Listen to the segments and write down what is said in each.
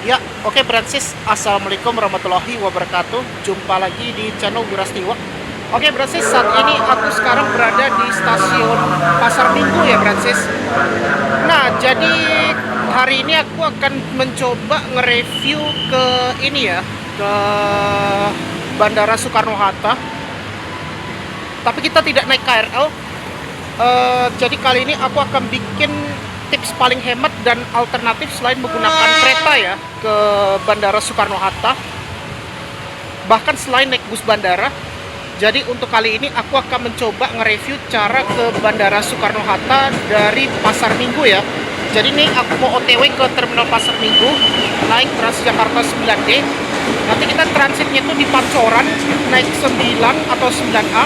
Ya, oke Bransis. Assalamualaikum warahmatullahi wabarakatuh. Jumpa lagi di channel Wirastiwa. Oke Bransis, saat ini aku sekarang berada di stasiun Pasar Minggu ya Bransis. Nah, jadi hari ini aku akan mencoba nge-review ke ini ya, ke Bandara Soekarno-Hatta. Tapi kita tidak naik KRL. Jadi kali ini aku akan bikin tips paling hemat dan alternatif selain menggunakan kereta ya ke Bandara Soekarno-Hatta, bahkan selain naik bus bandara. Jadi untuk kali ini aku akan mencoba nge-review cara ke Bandara Soekarno-Hatta dari Pasar Minggu ya. Jadi ini aku mau OTW ke Terminal Pasar Minggu, naik Transjakarta 9D. Nanti kita transitnya itu di Pancoran, naik 9 atau 9A.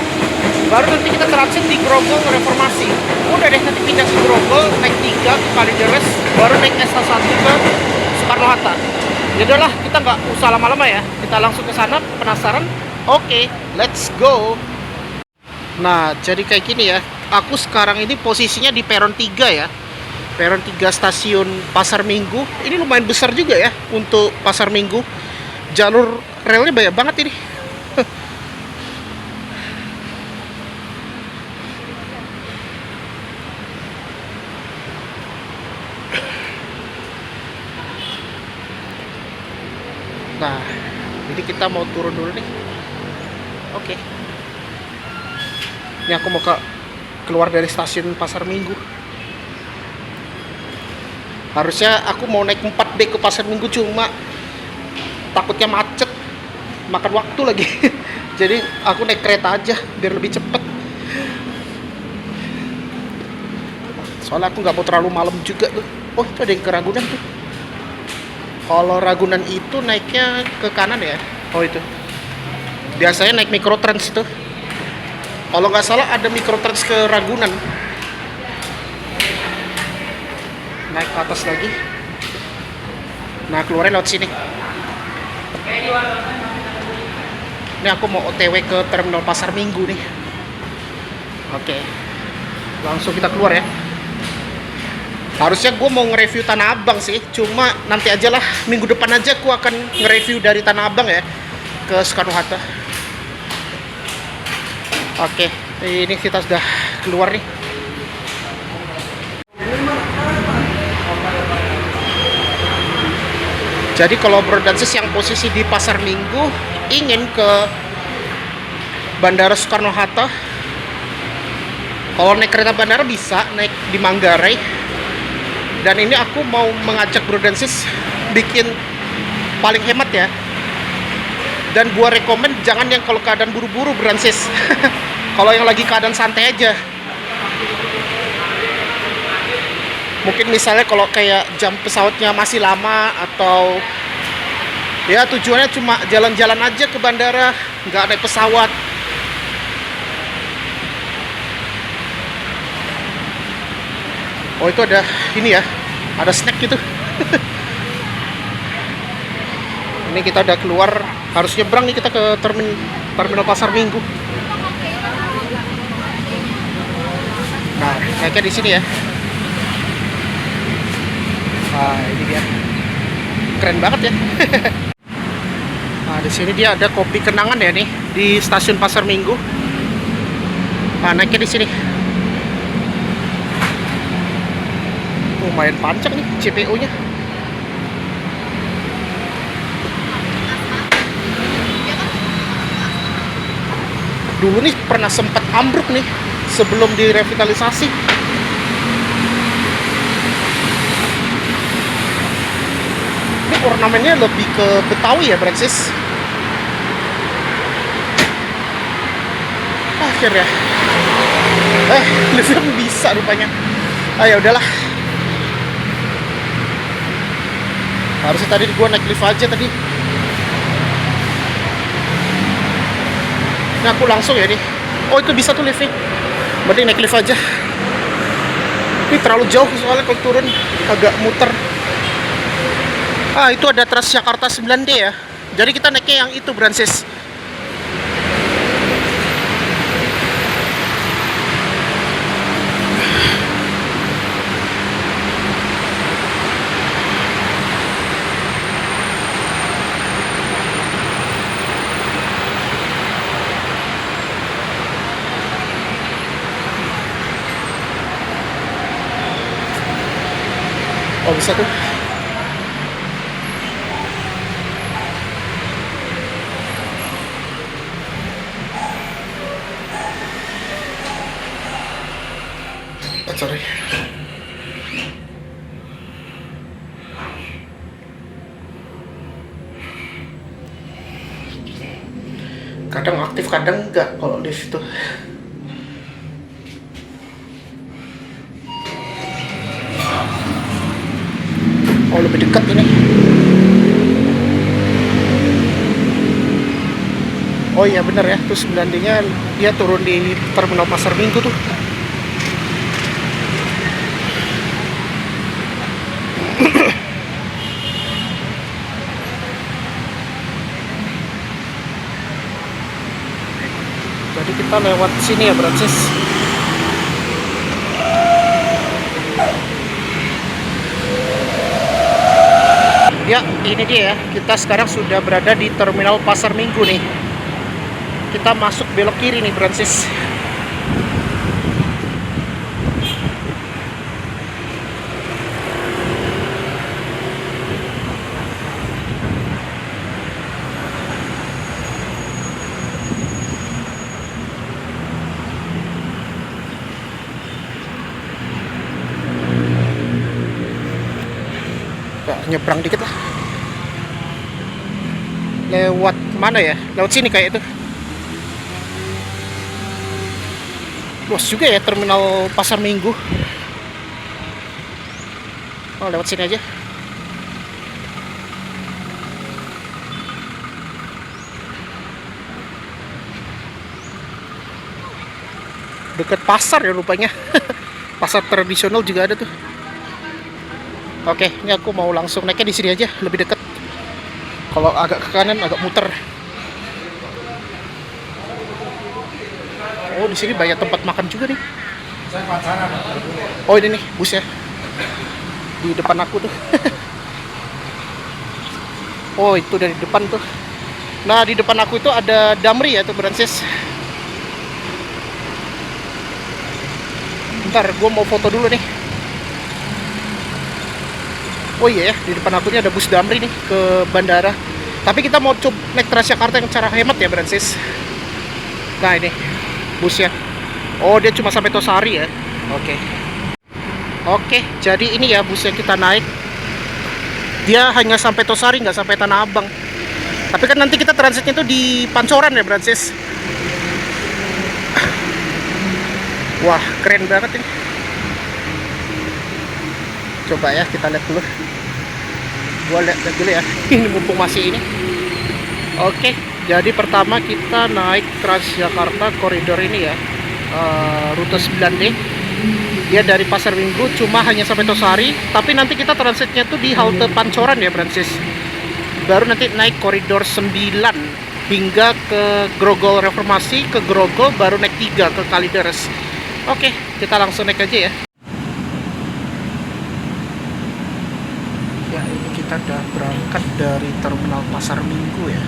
Baru nanti kita transit di Grogol Reformasi. Udah deh, nanti pindah ke Grogol, naik 3 ke Kalideres, baru naik SH1 ke Soekarno-Hatta. Ya udahlah, kita nggak usah lama-lama ya. Kita langsung ke sana, penasaran? Oke, let's go. Nah, jadi kayak gini ya. Aku sekarang ini posisinya di peron 3 ya. Peron 3 stasiun Pasar Minggu. Ini lumayan besar juga ya untuk Pasar Minggu. Jalur relnya banyak banget ini. Nah, jadi kita mau turun dulu nih. Oke. Ini aku mau keluar dari stasiun Pasar Minggu. Harusnya aku mau naik 4D ke Pasar Minggu, cuma takutnya macet, makan waktu lagi. Jadi aku naik kereta aja biar lebih cepet. Soalnya aku nggak mau terlalu malam juga tuh. Oh, itu ada yang ke Ragunan tuh. Kalau Ragunan itu naiknya ke kanan ya. Oh, itu biasanya naik Mikrotrans itu. Kalau nggak salah ada Mikrotrans ke Ragunan. Naik ke atas lagi. Nah, keluarnya lewat sini. Ini aku mau OTW ke Terminal Pasar Minggu nih. Oke, langsung kita keluar ya. Harusnya gue mau nge-review Tanah Abang sih, cuma nanti aja lah, minggu depan aja gue akan nge-review dari Tanah Abang ya ke Soekarno-Hatta. Oke, ini kita sudah keluar nih. Jadi kalau Brodansis yang posisi di Pasar Minggu ingin ke Bandara Soekarno-Hatta, kalau naik kereta bandara bisa naik di Manggarai. Dan ini aku mau mengajak Brodansis bikin paling hemat ya. Dan gua rekomen jangan yang kalau keadaan buru-buru Brodansis. Kalau yang lagi keadaan santai aja. Mungkin misalnya kalau kayak jam pesawatnya masih lama, atau ya tujuannya cuma jalan-jalan aja ke bandara, nggak naik pesawat. Oh, itu ada ini ya, ada snack gitu. Ini kita udah keluar, harus nyebrang nih kita ke terminal Pasar Minggu. Nah, naiknya di sini ya. Nah, ini dia. Keren banget ya. Nah, di sini dia ada kopi kenangan ya nih di stasiun Pasar Minggu. Nah, naiknya di sini. Lumayan panjang nih CPU-nya. Dulu nih pernah sempat ambruk nih sebelum direvitalisasi. Ini ornamennya lebih ke Betawi ya, Bransis. Akhirnya. Liftnya bisa rupanya. Ya udahlah. Harusnya tadi gua naik lift aja tadi. Ini aku langsung ya nih. Oh, itu bisa tuh liftnya. Berarti naik lift aja. Ini terlalu jauh soalnya kalau turun agak muter. Itu ada Transjakarta 9D ya. Jadi kita naiknya yang itu, Bransis. Oh bisa tuh. Oh, sorry. Kadang aktif, kadang enggak kalau lift itu. Oh lebih dekat ini. Oh iya bener ya, tuh 9D-nya dia turun di terminal Pasar Minggu tuh. Jadi kita lewat sini ya Francis. Ya, ini dia ya. Kita sekarang sudah berada di terminal Pasar Minggu nih. Kita masuk belok kiri nih Francis. Nyebrang dikit lah. Lewat mana ya? Lewat sini kayak itu. Luas juga ya terminal Pasar Minggu. Oh lewat sini aja. Dekat pasar ya rupanya. Pasar tradisional juga ada tuh. Oke, ini aku mau langsung naiknya di sini aja, lebih dekat. Kalau agak ke kanan agak muter. Oh, di sini banyak tempat makan juga nih. Oh, ini nih bus ya. Di depan aku tuh. Oh, itu dari depan tuh. Nah, di depan aku itu ada Damri ya tuh Francis. Bentar, gue mau foto dulu nih. Oh iya ya, di depan aku ini ada bus Damri nih ke bandara. Tapi kita mau coba naik Transjakarta yang cara hemat ya, Francis. Nah ini busnya. Oh dia cuma sampai Tosari ya. Oke. Oke, jadi ini ya bus yang kita naik. Dia hanya sampai Tosari, nggak sampai Tanah Abang. Tapi kan nanti kita transitnya itu di Pancoran ya, Francis. Wah, keren banget ini. Coba ya kita lihat dulu. Gua lihat dulu ya. Ini mumpung masih ini. Oke, jadi pertama kita naik Transjakarta koridor ini ya. Rute 9D. Dia dari Pasar Minggu cuma hanya sampai Tosari, tapi nanti kita transitnya tuh di halte Pancoran ya, Francis. Baru nanti naik koridor 9 hingga ke Grogol Reformasi, ke Grogol baru naik 3 ke Kalideres. Oke, kita langsung naik aja ya. Ya ini kita udah berangkat dari terminal Pasar Minggu ya.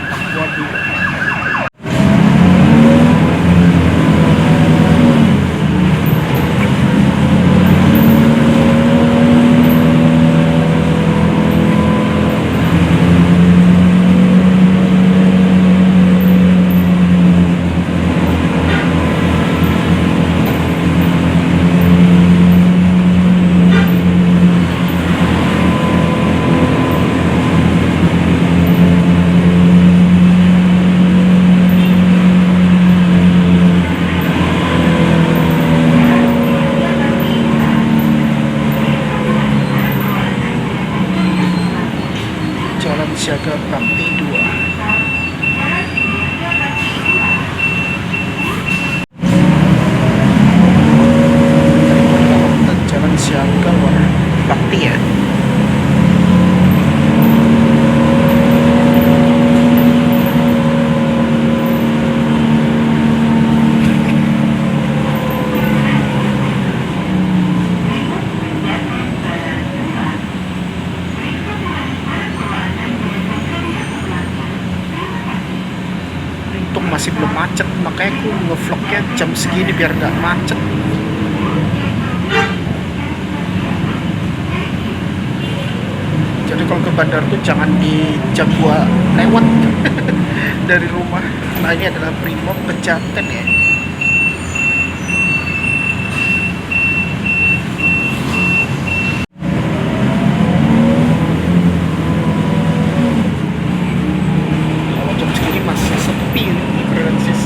Papua 2. Jalan Siaga Bakti 2. Jalan Siaga Bakti ya. Untung masih belum macet, makanya aku ngevlognya jam segini biar nggak macet. Jadi kalau ke bandar tuh jangan di jam 2 lewat dari rumah. Nah ini adalah Brimob Pejaten ya. Kalau jam segini masih sepi ini Francis.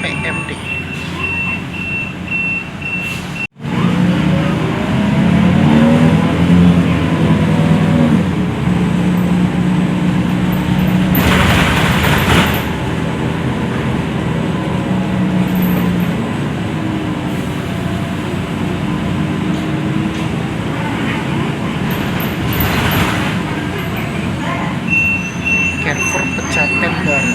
PMD. Carrefour Pejaten Barat.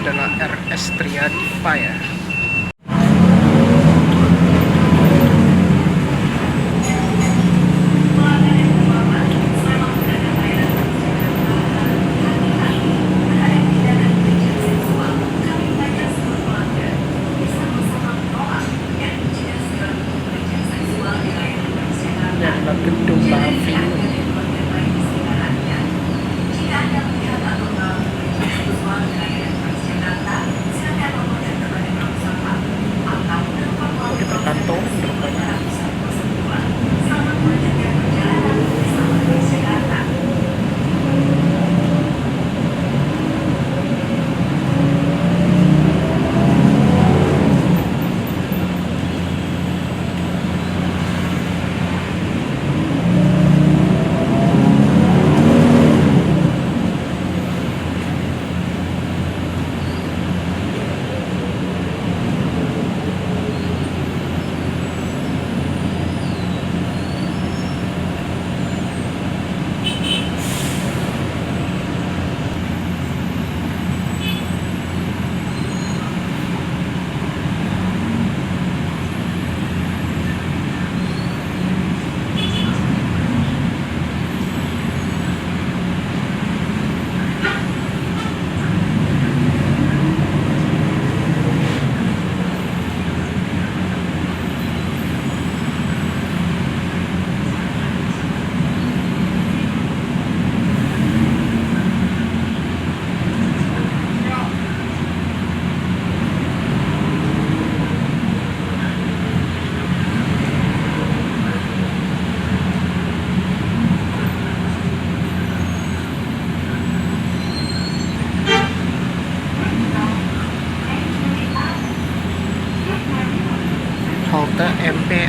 Adalah RS Triadipa ya. Ini adalah gedung Lavi.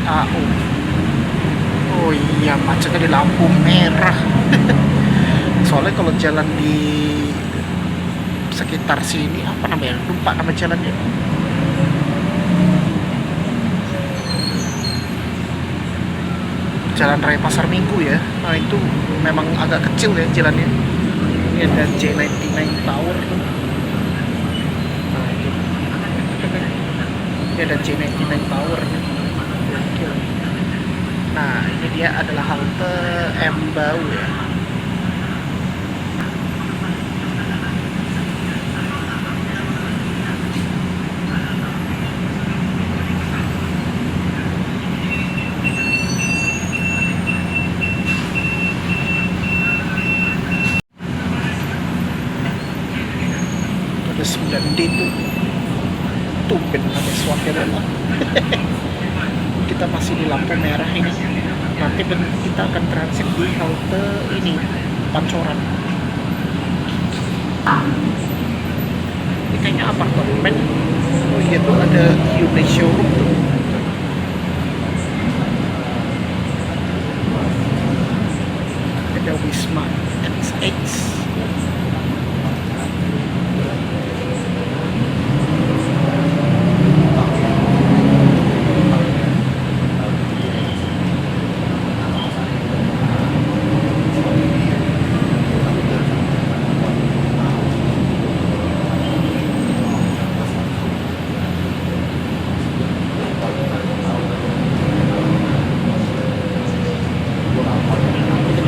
CAO. Oh iya, macetnya di lampu merah. Soalnya kalau jalan di sekitar sini apa namanya, lupa nama jalannya. Jalan Raya Pasar Minggu ya. Nah itu memang agak kecil ya jalannya. Ini ada J99 Tower tuh. Nah itu. Ini ada J99 Tower. Nah ini dia adalah halte Mbau ya. Ada 9D tuh. Tumben ada swapnya lah. Kita masih di lampu merah ini. Nanti kita akan transit di halte ini, Pancoran. Ini kayaknya apartemen. Oh iya tuh ada Hyundai showroom tuh. Ada Wisma XX.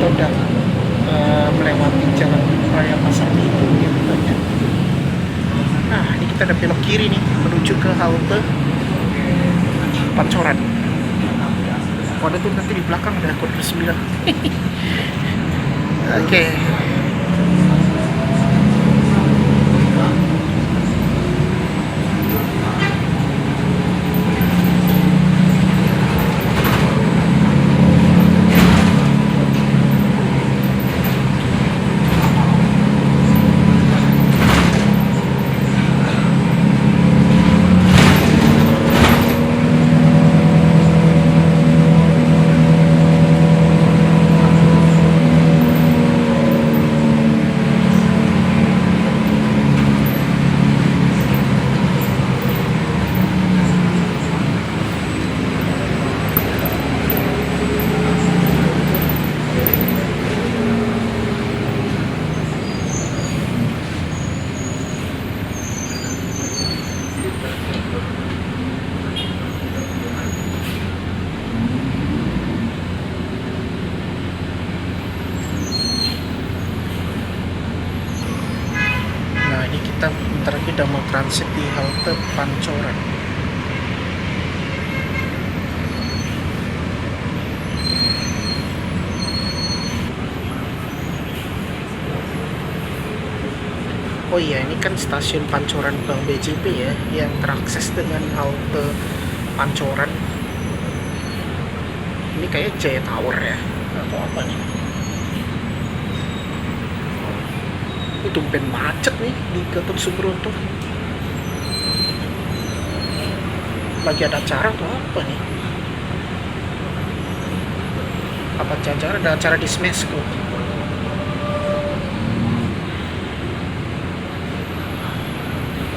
Udah melewati jalan raya Pasar Minggu ya katanya. Nah ini kita ada belok kiri nih menuju ke halte Pancoran. Kode tuh nanti di belakang ada kode 9. Oke. Kita bentar lagi udah mau transit di halte Pancoran. Oh iya, ini kan stasiun Pancoran Bank BJP ya, yang terakses dengan halte Pancoran. Ini kayak J Tower ya, atau apa nih? Tumben macet nih di Gatot Subroto. Lagi ada acara atau apa nih? Apa acara? Ada acara di Smesco.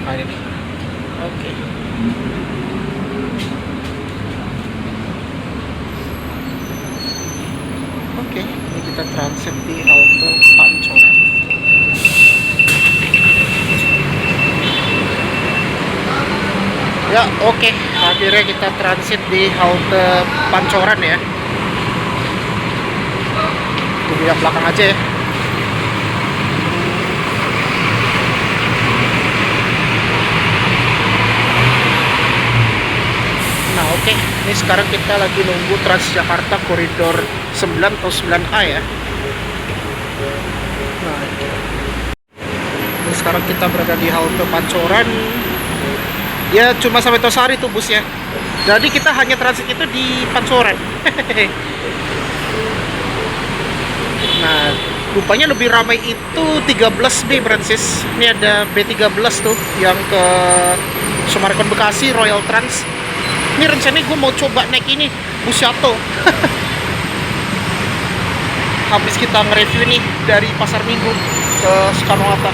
Nah, ini. Oke. Oke, ini kita transit di halte Pancoran. Ya oke, akhirnya kita transit di halte Pancoran ya. Tunggu yang belakang aja ya. Nah oke, ini sekarang kita lagi nunggu Transjakarta koridor 9 atau 9A ya. Nah ini sekarang kita berada di halte Pancoran. Ya cuma sampai Tosari tuh busnya. Jadi kita hanya transit itu di Pancoran. Nah rupanya lebih ramai itu 13B Francis. Ini ada B13 tuh yang ke Sumarekon Bekasi Royal Trans. Ini rencananya gue mau coba naik ini Pusyato. Habis kita nge-review nih dari Pasar Minggu ke Soekarno-Hatta.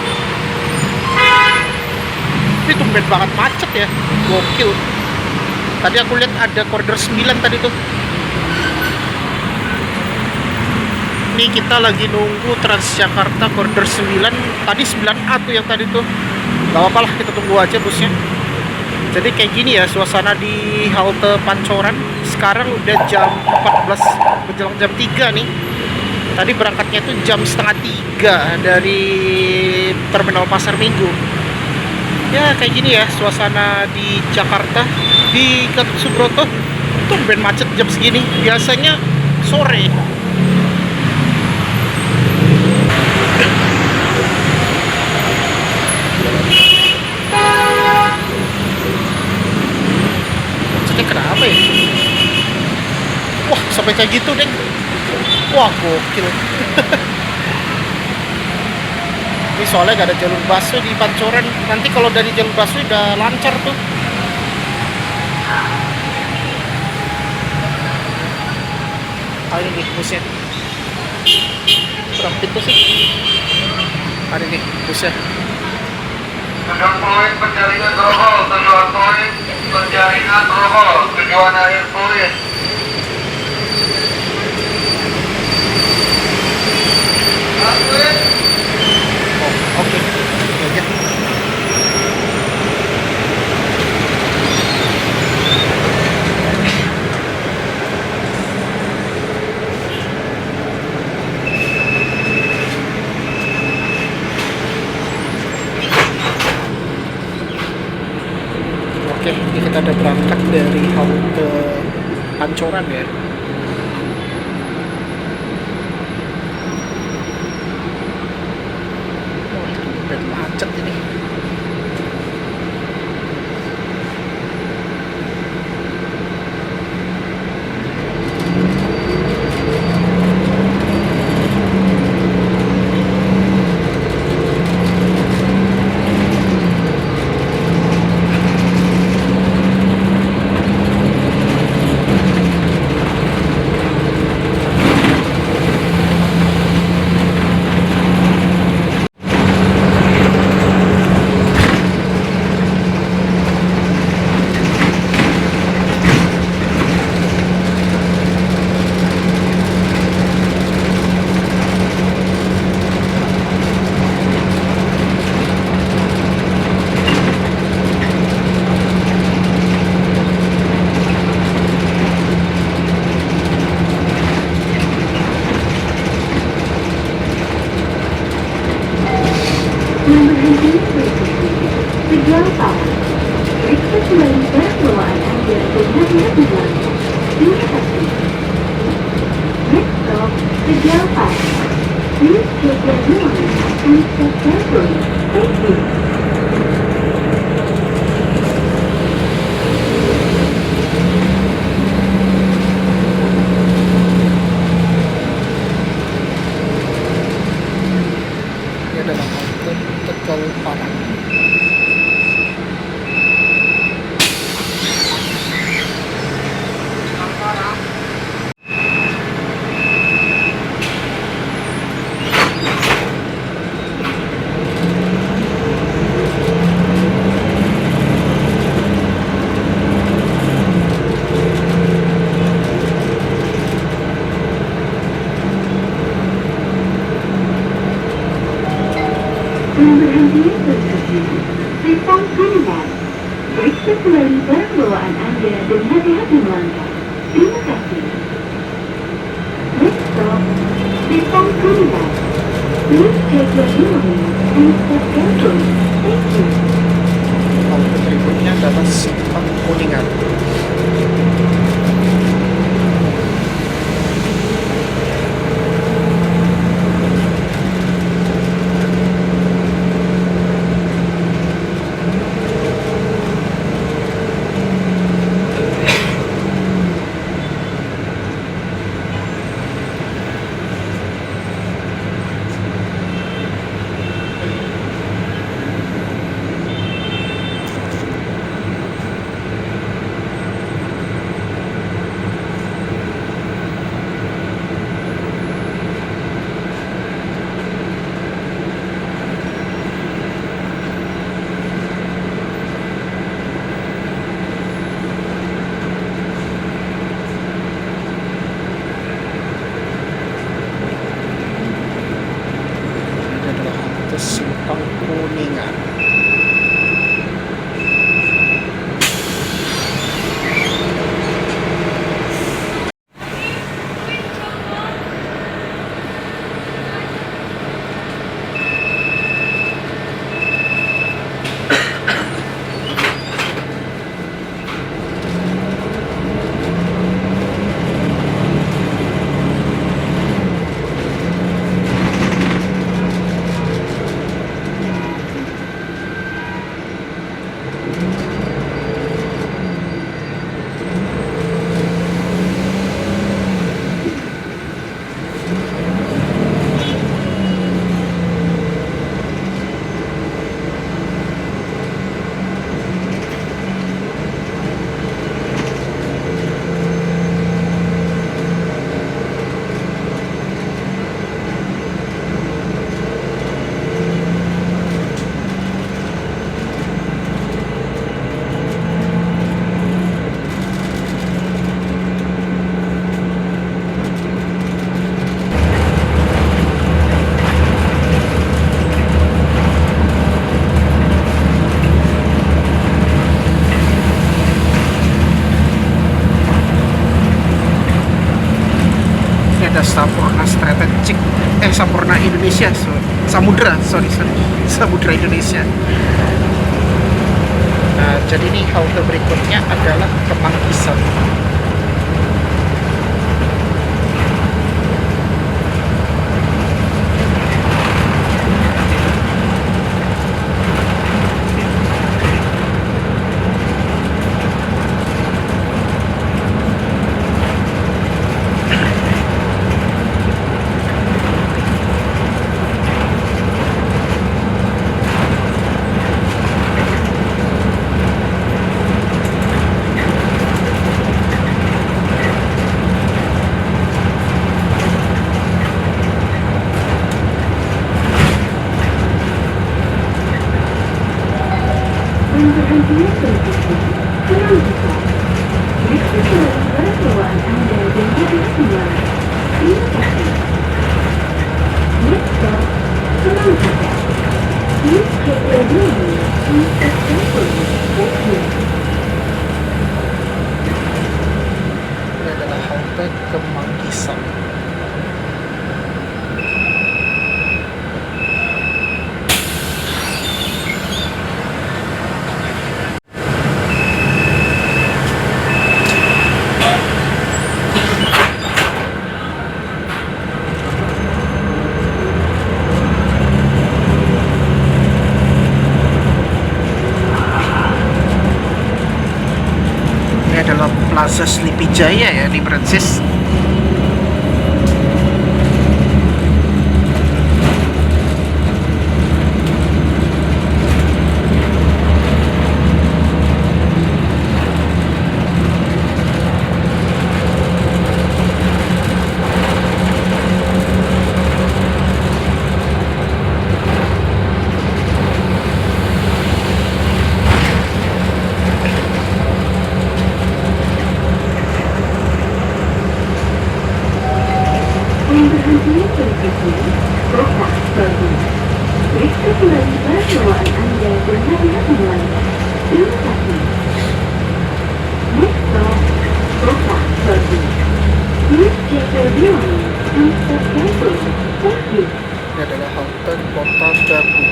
Tapi tumben banget macet ya, gokil. Tadi aku lihat ada koridor 9 tadi tuh. Nih kita lagi nunggu Transjakarta koridor 9. Tadi 9A tuh yang tadi tuh. Gak apa-apa lah, kita tunggu aja busnya. Jadi kayak gini ya suasana di halte Pancoran. Sekarang udah jam 14 menjelang jam 3 nih. Tadi berangkatnya itu jam setengah 3 dari Terminal Pasar Minggu. Ya kayak gini ya suasana di Jakarta. Di Gatot Subroto tumben macet jam segini. Biasanya sore. Macetnya kenapa ya? Wah sampai kayak gitu deh. Wah gokil. Ini soalnya gak ada jalur busway di Pancoran. Nanti kalau dari jalur busway udah lancar tuh. Ini nih busnya. Berapa pintu sih? Ada nih busnya. Tujuan poin penjaringan Grogol, tujuan poin penjaringan Grogol, tujuan akhir poin. Oh, oke. Oke aja. Oke, ini kita udah berangkat dari halte Pancoran ya. Wah, tumben macet ini. Tujuan utama, periksa kembali barang bawaan Anda dan hati-hati belanja. Terima kasih. Next stop, Tegal Pasar. Please check your belongings and step carefully. Thank you. Ini adalah halte Tegal Parang. Pemberhentian berikutnya, Simpang Kaliman. Periksa kembali barang bawaan Anda dan hati-hati melangkah. Terima kasih. Next stop, Simpang Kaliman. Please check your belongings and step carefully. Thank you. Halte berikutnya adalah Simpang Kuningan. Sampurna Indonesia, Samudra, sorry, Samudra Indonesia. Nah, jadi nih halte berikutnya adalah Kemanggisan. Berhentian berikutnya, Kemanggisan. Periksa kembali barang bawaan Anda dan hati-hati jalan. Terima kasih. Next stop, Kemanggisan. Please check your belongings and step carefully. Thank you. Ini adalah halte Kemanggisan. Ini adalah Plaza Sleepy Jaya ya di Prancis. Berhentian berikutnya, Kota Baru. Periksa kembali barang bawaan Anda dan hati-hati jalan. Terima kasih. Next stop, Kota Baru. Please check your belongings and step carefully. Thank you. Ini adalah halte Kota Dagu.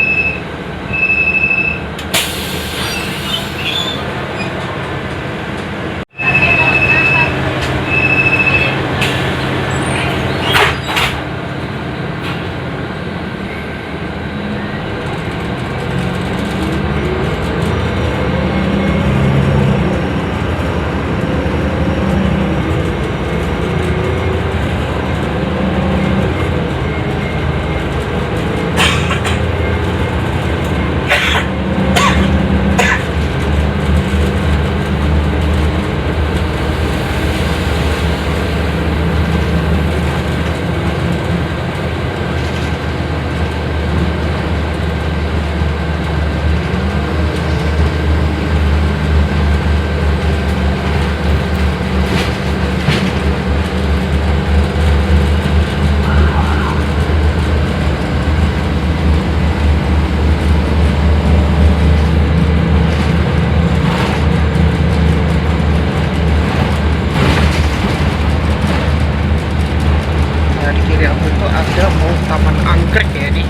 Ada mau Taman Anggrek ya nih.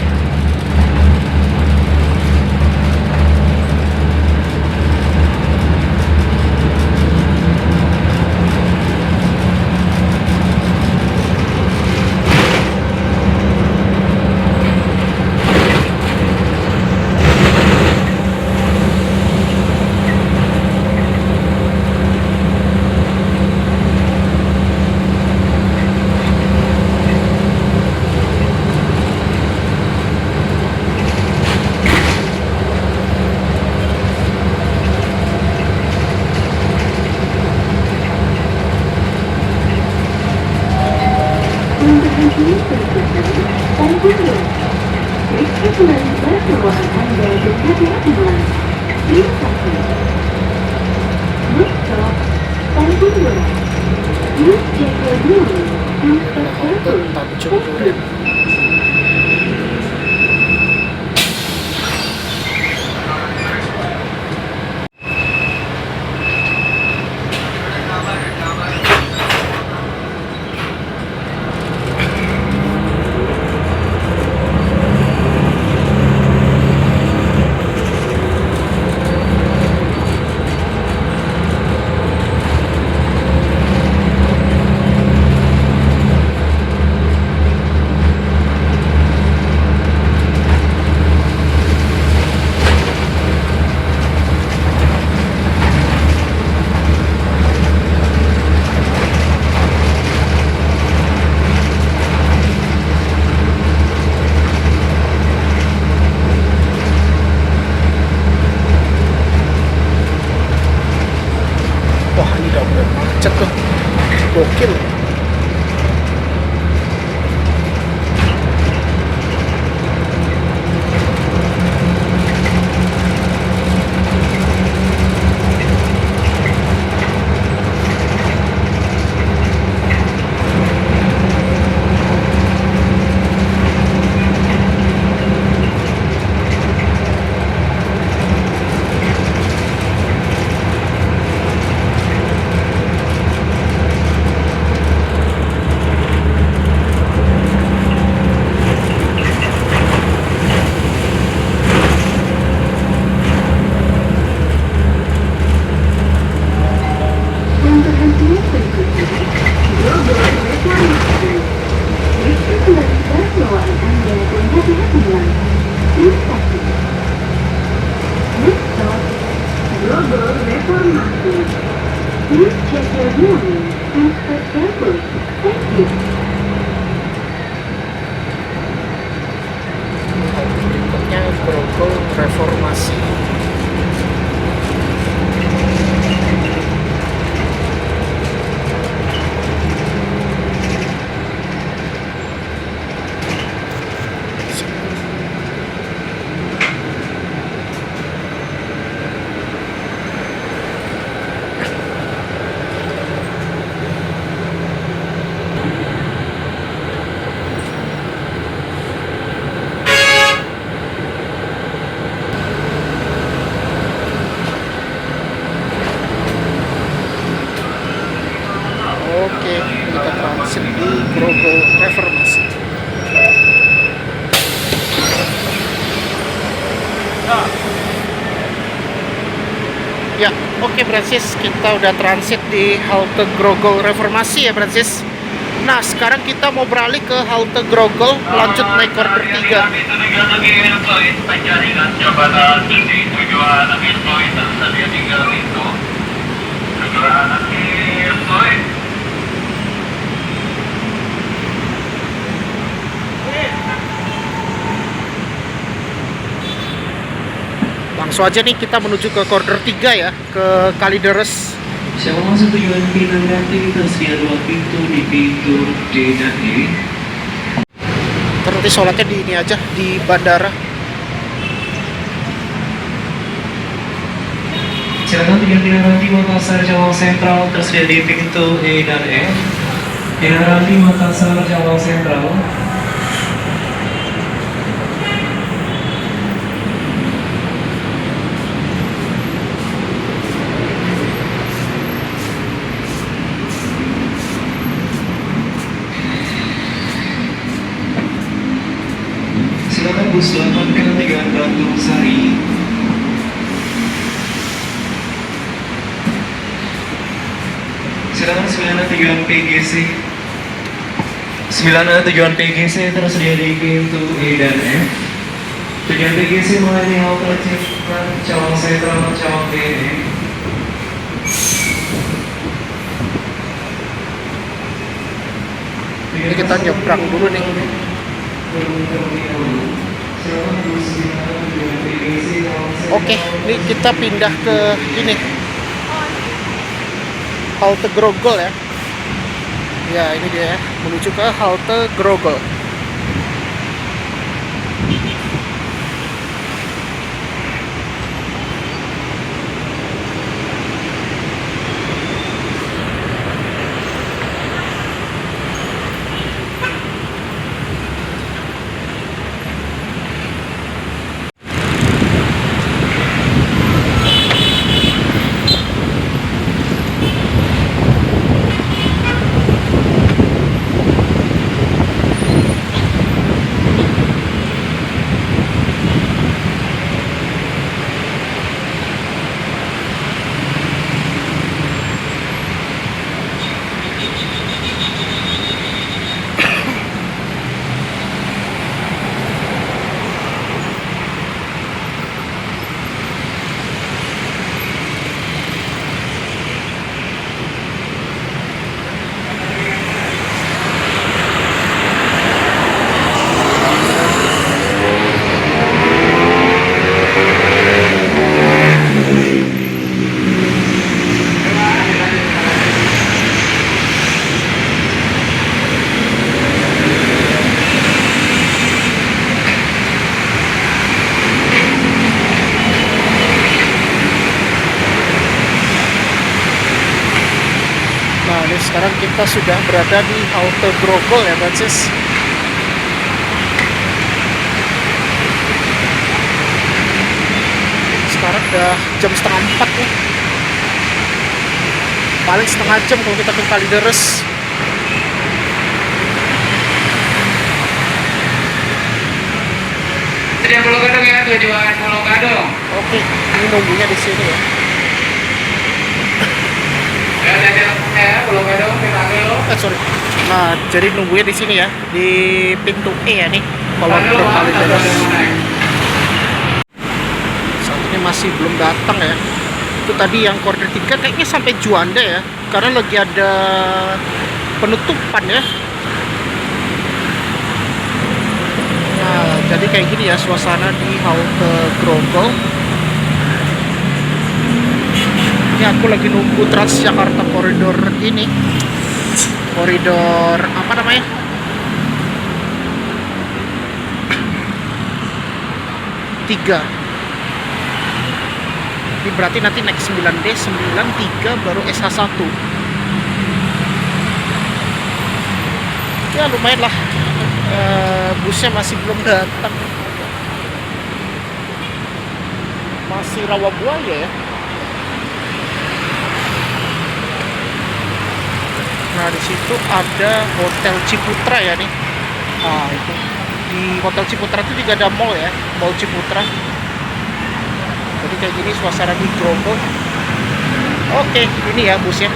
Oke Francis, kita udah transit di halte Grogol Reformasi ya Francis. Nah sekarang kita mau beralih ke halte Grogol, lanjut naik koridor 3. Penjaringan jabatan di tujuan akhir fluid tersedia 3 pintu. Tujuan akhir fluid. Langsung aja nih kita menuju ke koridor 3 ya, ke Kalideres. Siapa masuk tujuan Pinang Ranti tersedia 2 pintu di pintu D dan E. Terus nanti sholatnya di ini aja, di bandara. Silakan tujuan Pinang Ranti Makassar Cawang Sentral tersedia di pintu E dan F. Pinang Ranti Makassar Cawang Sentral. Silakan bus 8 ke tujuan Bandung Sari. Silakan 9 tujuan PGC. 9 tujuan PGC tersedia di pintu E dan F. Tujuan PGC melayani halte Ciputat, Cawang Sentral, Cawang DE. Ini kita nyebrang dulu nih. Oke, ini kita pindah ke ini, halte Grogol ya. Ya ini dia ya, menuju ke halte Grogol. Nah ini sekarang kita sudah berada di halte Grogol ya Francis. Sekarang udah jam setengah 4 nih. Paling setengah jam kalau kita ke Kalideres. Sedia Pulau Gadung ya, tujuan Pulau Gadung. Oke, ini nunggunya di sini ya. Ya, jadi ya, Pulau Gadung, dipanggil lo. Sorry. Nah, jadi nunggunya di sini ya, di pintu E ya nih. Kalau Panggil ke lo, Kalideres. naik. Saat ini masih belum datang ya. Itu tadi yang koridor 3 kayaknya sampai Juanda ya, karena lagi ada penutupan ya. Nah, jadi kayak gini ya suasana di halte Grogol. Ini aku lagi nunggu Transjakarta koridor ini, koridor apa namanya, tiga. Ini berarti nanti naik 9D 93 baru SH1. Ya lumayan lah. Busnya masih belum datang. Masih rawa buaya ya. Nah di situ ada Hotel Ciputra ya nih. Ah itu di Hotel Ciputra itu juga ada mall ya, Mall Ciputra. Jadi kayak gini suasana di Grogol. Oke, ini ya busnya.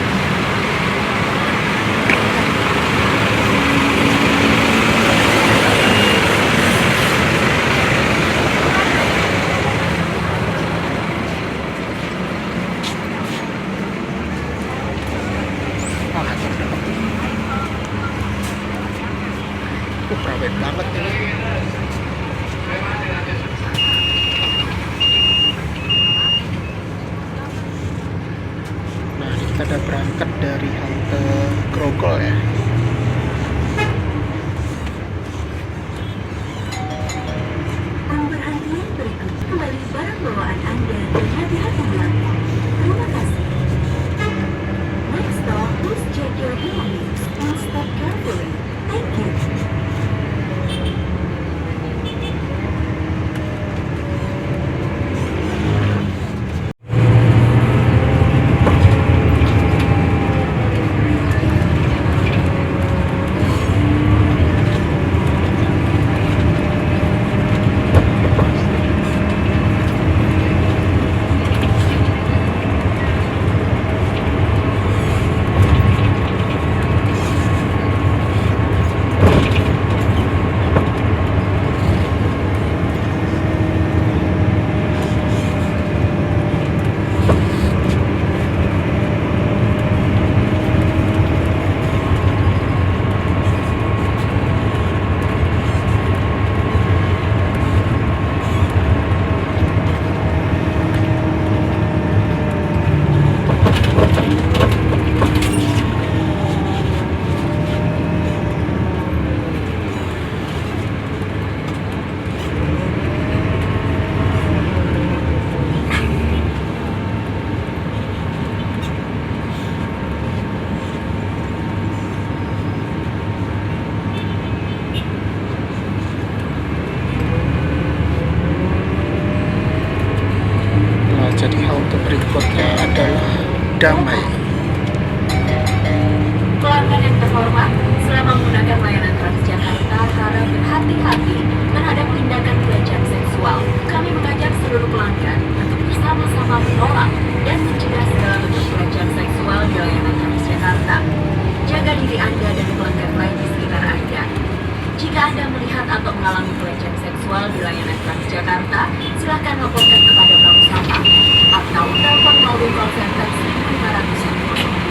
Private banget ini. Nah, kita udah berangkat dari halte Grogol ya. Pemberhentian berikut kembali barang bawaan Anda dan hati-hati melangkah. Terima kasih. Next stop, please check your belongings and step carefully. Thank you. Nah, jadi halte berikutnya adalah Damai. Pelanggan yang terhormat, selama menggunakan layanan Transjakarta harap berhati-hati terhadap tindakan pelecehan seksual. Kami mengajak seluruh pelanggan untuk bersama-sama menolak dan mencegah segala bentuk pelecehan seksual di layanan Transjakarta. Jaga diri Anda dan pelanggan lain di sekitar Anda. Jika Anda melihat atau mengalami pelecehan seksual di layanan Transjakarta, silakan laporkan kepada Pramusapa atau telepon melalui call center 1510.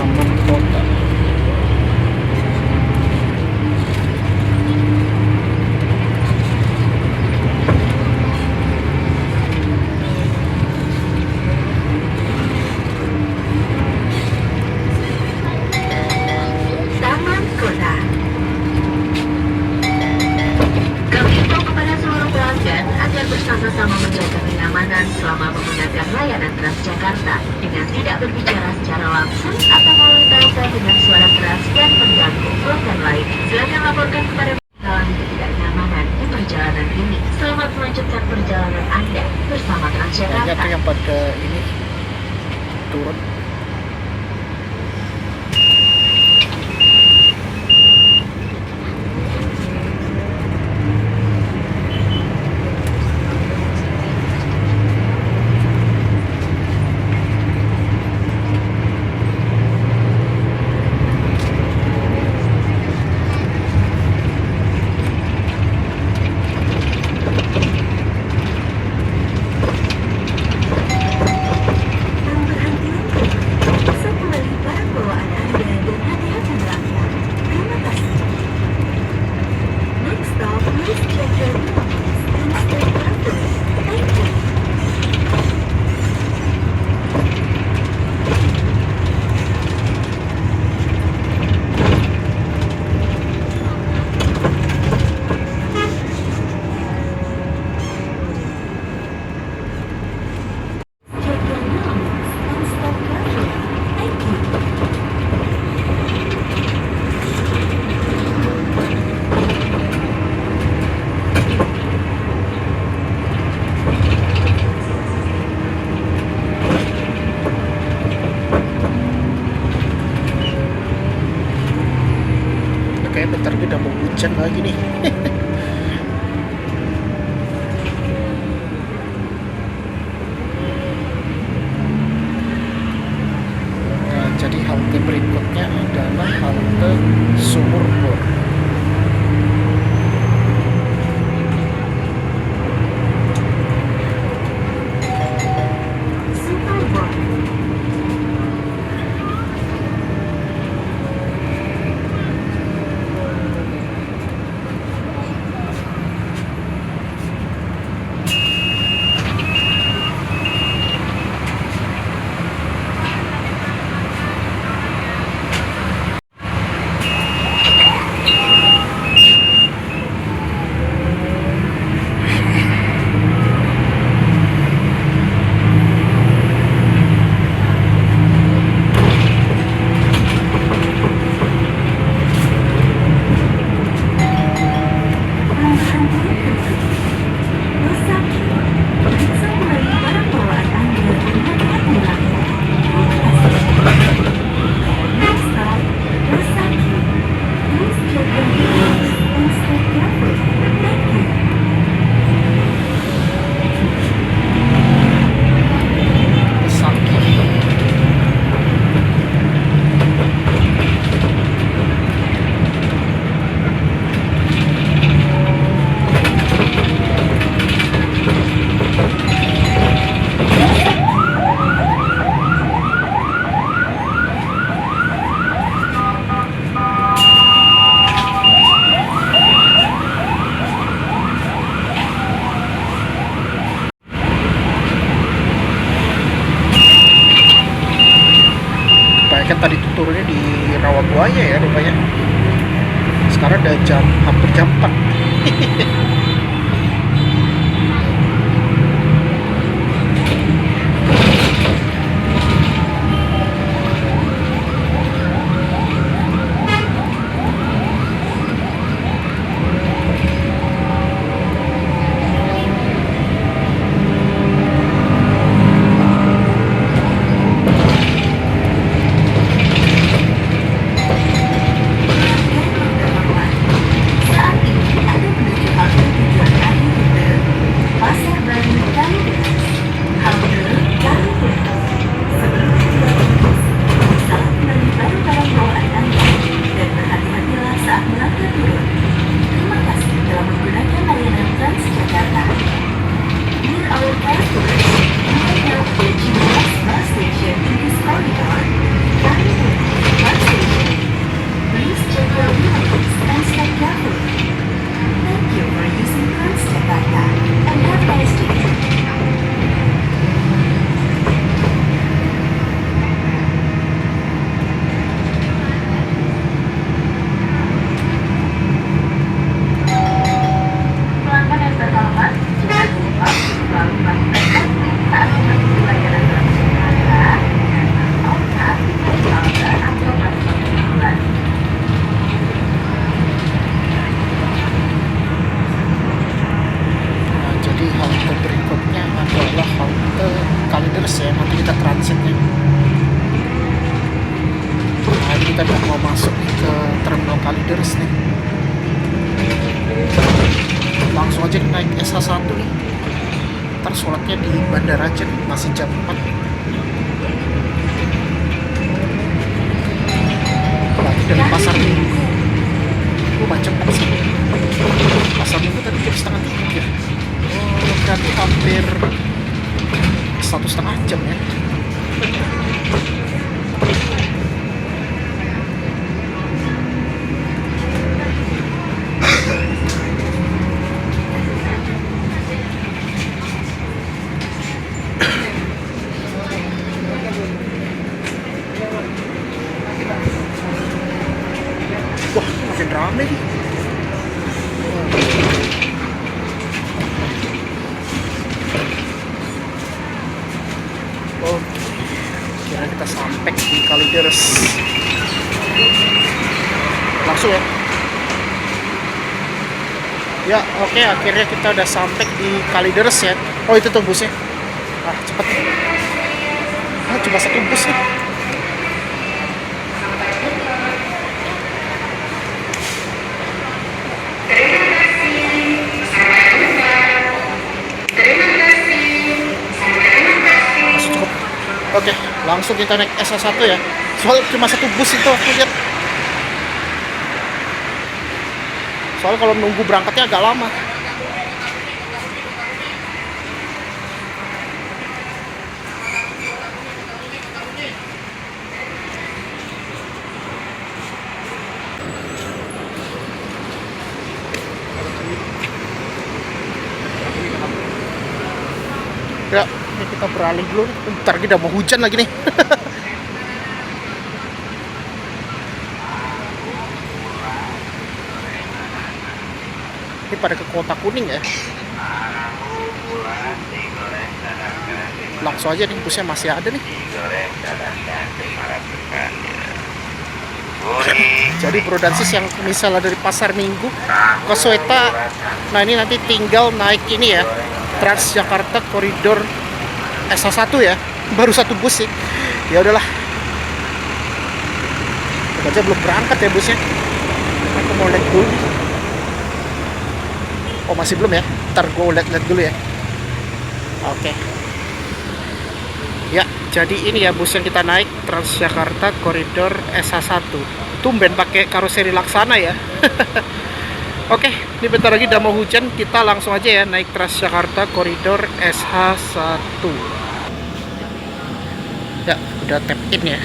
taman kota. Taman Kota. Kami himbau kepada seluruh pelanggan agar bersama-sama menjaga kenyamanan selama menggunakan layanan Transjakarta dengan tidak berbicara secara langsung atau melalui telepon dengan suara keras dan mengganggu pelanggan lain. Silakan laporkan kepada mengalami ketidaknyamanan di perjalanan ini. Selamat melanjutkan perjalanan Anda bersama Banyak Transjakarta. tuh yang pada ini turun. Sekembali barang bawaan Anda dan hati-hati melangkah. Terima kasih. Next stop, please check your belongings and stay careful. Thank you. Check your belongings and stay careful. Thank you. Kayak bentar lagi udah mau hujan lagi nih. Nah, jadi halte berikutnya adalah halte Sumur Bor. Superboard. Kan tadi tuh turunnya di Rawabuaya ya rupanya. Sekarang udah hampir jam 4. Saat ini Anda menuju halte kita udah mau masuk nih ke Terminal Kalideres nih. Langsung aja naik SH1 nih. Ntar sholatnya di bandara aja nih, masih jam 4. Lagi dari Pasar Minggu. Macam apa sih? Pasar Minggu tadi jam setengah 3. Oh, berarti hampir 1,5 jam ya. Wah, makin rame nih. Oke, kira kita sampai di Kalideres. Langsung ya. Ya, oke, akhirnya kita udah sampai di Kalideres ya. Oh, itu tuh busnya. Ah, cepet. Ah, cuma satu bus nih. Masih cukup. Oke, langsung kita naik SH1 ya. Soalnya cuma satu bus itu aku lihat. Soalnya kalau nunggu berangkatnya agak lama. Ya, ini kita beralih dulu. Bentar lagi udah mau hujan lagi nih. Ini pada ke Kota Kuning ya. Langsung aja nih, busnya masih ada nih. Jadi Bro dan Sis yang misalnya dari Pasar Minggu ke Sweta, nah ini nanti tinggal naik ini ya, Transjakarta Koridor SH1 ya. Baru satu bus sih. Ya udahlah. Kita aja belum berangkat ya busnya. Aku mau lihat dulu. Oh, masih belum ya? Ntar gue lihat dulu ya. Oke. Ya, jadi ini ya bus yang kita naik, Transjakarta Koridor SH1. Tumben pakai karoseri Laksana ya. Oke, ini bentar lagi udah mau hujan, kita langsung aja ya naik Transjakarta Koridor SH1. Ya, udah tap in ya.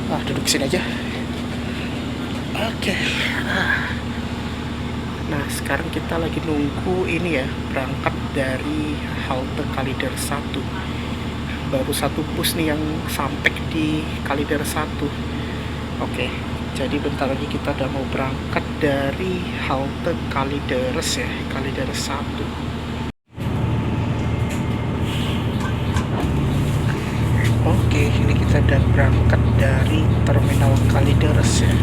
Ah, duduk sini aja. Oke. Nah, sekarang kita lagi nunggu ini ya, berangkat dari halte Kalideres 1. Baru satu bus nih yang sampai di Kalideres 1. Oke, jadi bentar lagi kita udah mau berangkat dari halte Kalideres ya, Kalideres 1. Oke, ini kita udah berangkat dari Terminal Kalideres ya.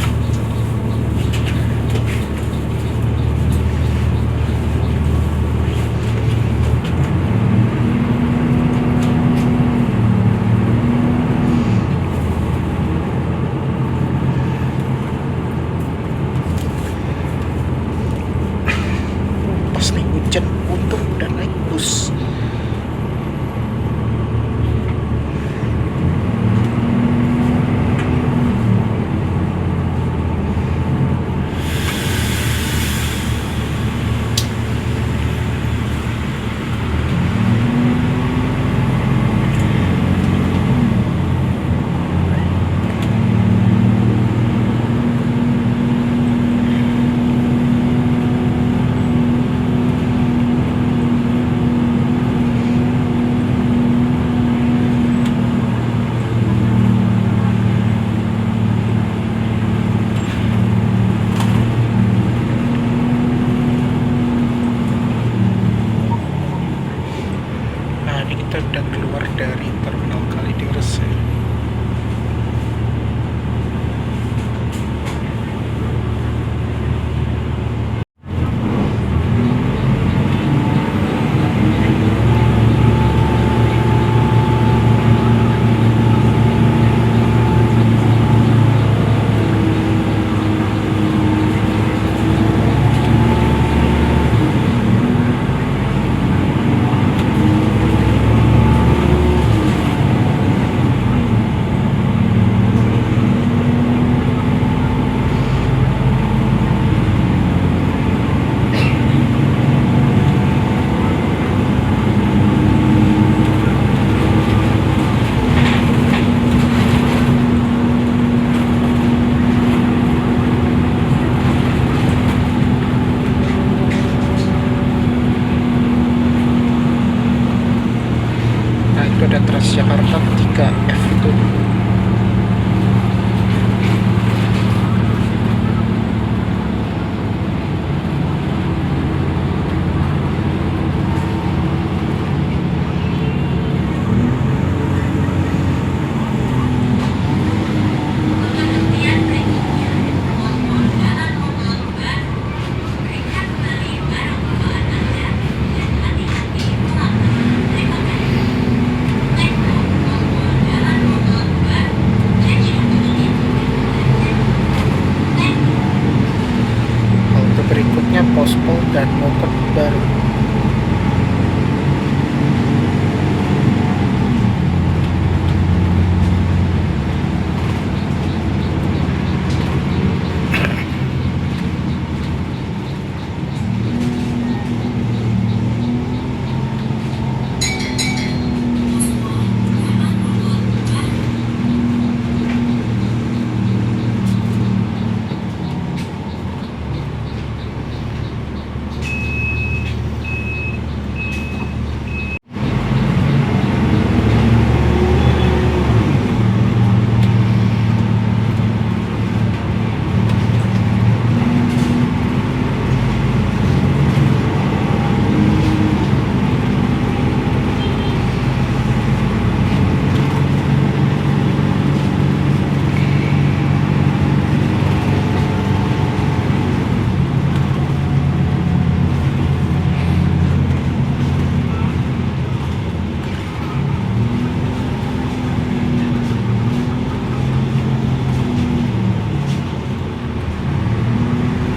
Pas nih hujan, untung udah naik bus. Halte berikutnya Pospol dan Mogot Baru.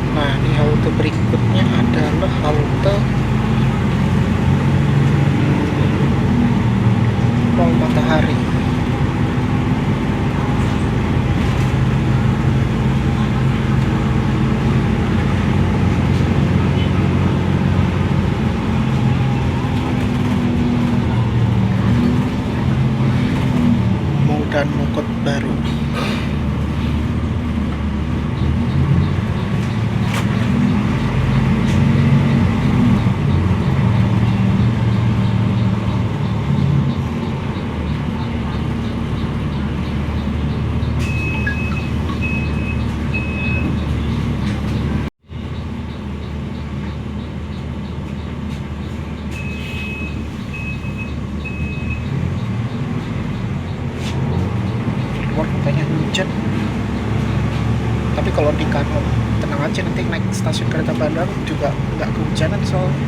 Nah, ini halte berikutnya adalah halte Mall Matahari. Mall dan Mogot Baru. Luar katanya hujan, tapi kalau di Kano tenang aja, nanti naik stasiun kereta Bandung juga nggak kehujanan soalnya.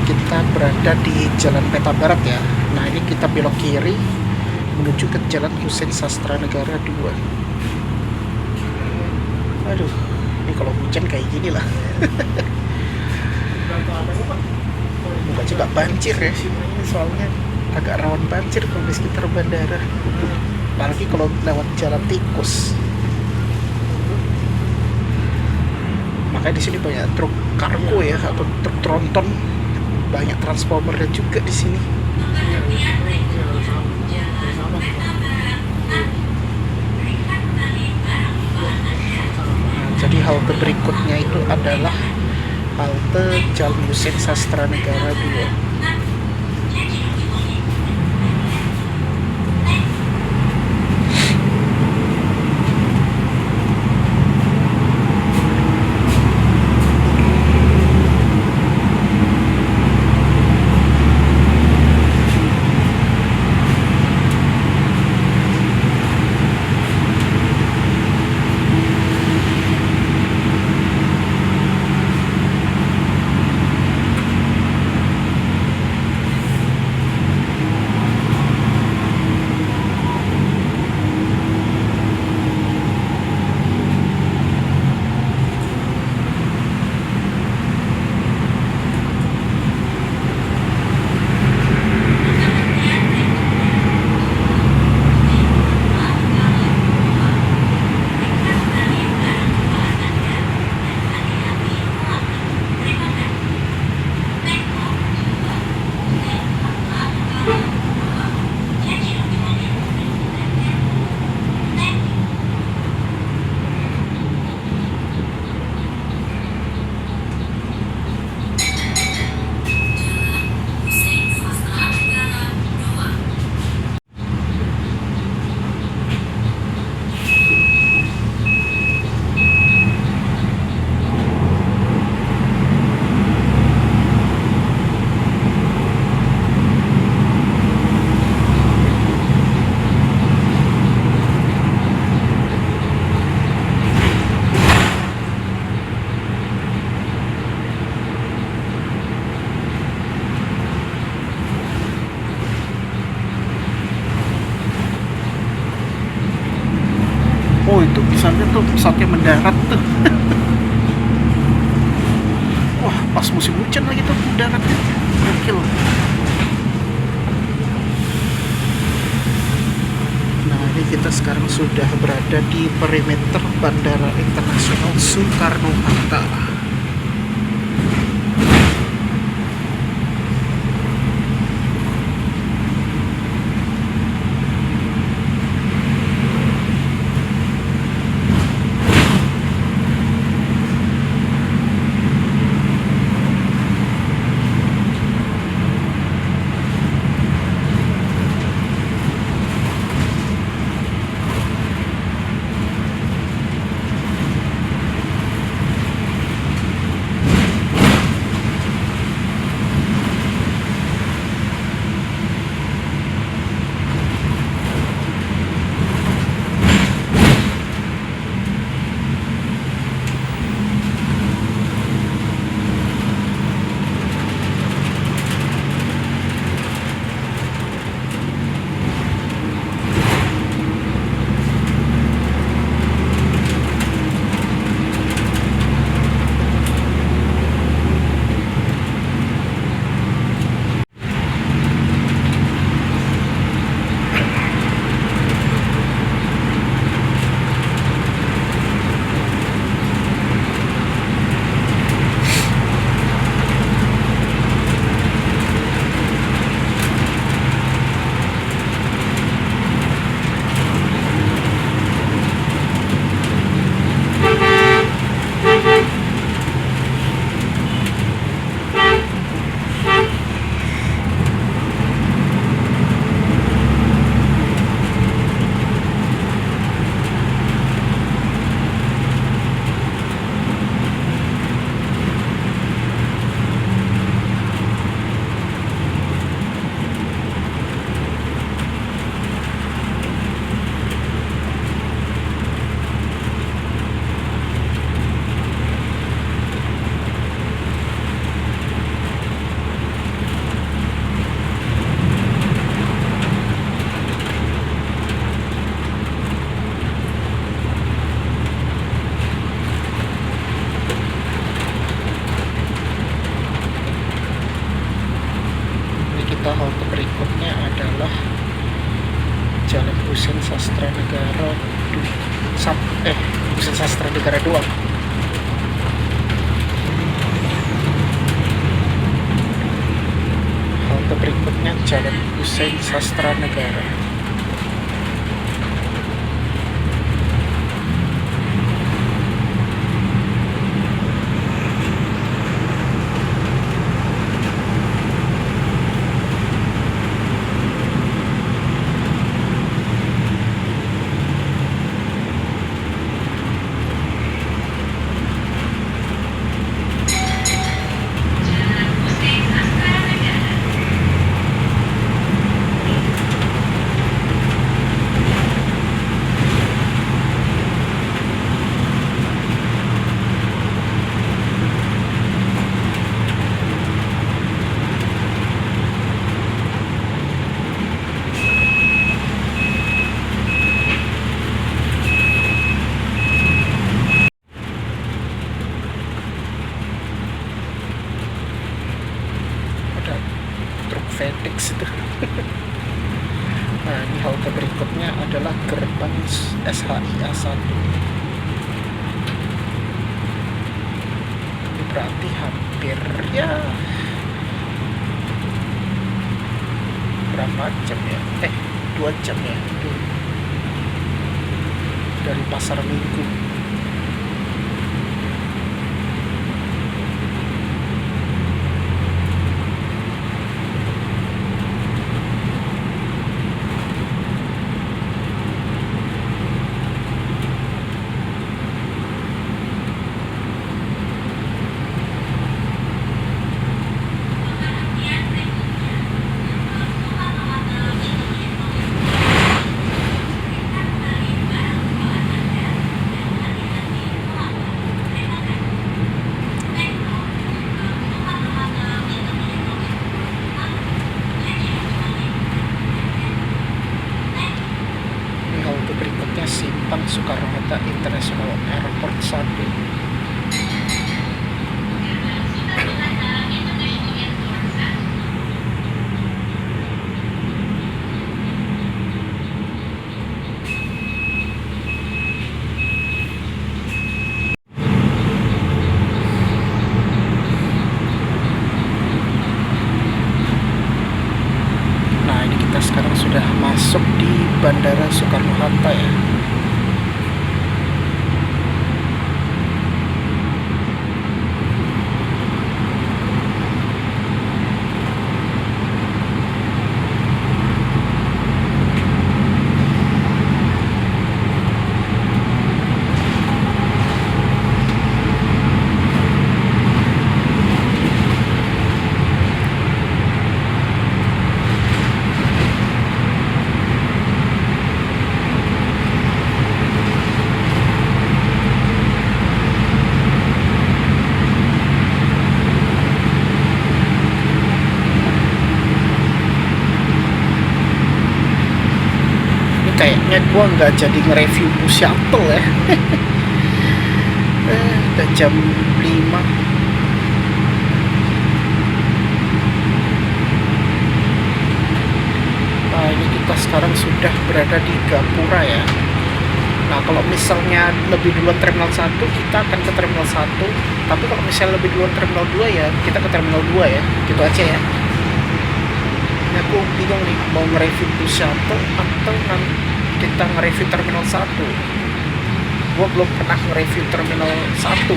Kita berada di Jalan Peta Barat ya. Nah, ini kita belok kiri menuju ke Jalan Hussein Sastra Negara 2. Aduh, ini kalau hujan kayak gini lah. Moga aja nggak banjir ya. Ini soalnya agak rawan banjir kalau di sekitar bandara. Apalagi kalau lewat jalan tikus. Makanya di sini banyak truk kargo ya, atau truk tronton. Banyak transformernya juga di sini. Nah, jadi halte berikutnya itu adalah halte Jalan Hussein Sastra Negara 2. Oh, itu misalnya tuh pesawatnya mendarat tuh. Wah, pas musim hujan lagi tuh mendaratnya. Gokil. Nah, ini kita sekarang sudah berada di perimeter Bandara Internasional Soekarno-Hatta. Kita halte berikutnya adalah Jalan Hussein Sastra Negara Hussein Sastra Negara 2. Halte berikutnya Jalan Hussein Sastra Negara. FedEx itu. Nah, ini halte berikutnya adalah gerbang SHI A1. Ini berarti hampir ya berapa jam ya? 2 jam ya dari Pasar Minggu. Halte berikutnya Simpang Soekarno-Hatta International Airport 1. Nah, ini kita sekarang sudah masuk di Bandara Soekarno-Hatta ya. Kayaknya gua nggak jadi nge-review bus shuttle ya. Udah jam 5. Nah, ini kita sekarang sudah berada di Gapura ya. Nah, kalau misalnya lebih duluan Terminal 1, kita akan ke Terminal 1. Tapi kalau misalnya lebih duluan Terminal 2 ya, kita ke Terminal 2 ya. Gitu aja ya. Ini aku bingung nih, mau nge-review bus shuttle atau kita nge-review Terminal 1. Gua belum pernah nge-review Terminal 1.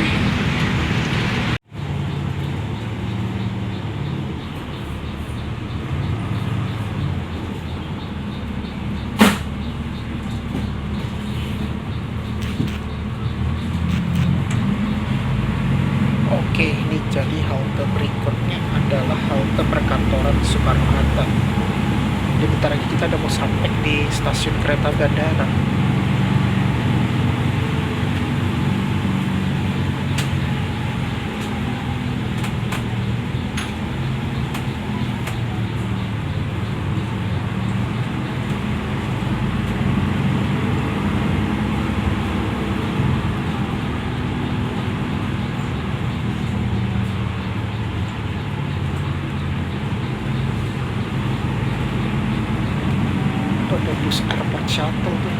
Oke, ini jadi halte berikutnya adalah halte perkantoran Soekarno-Hatta. Jadi bentar lagi kita udah mau sampai di stasiun kereta bandara. Ada bus airport shuttle tuh.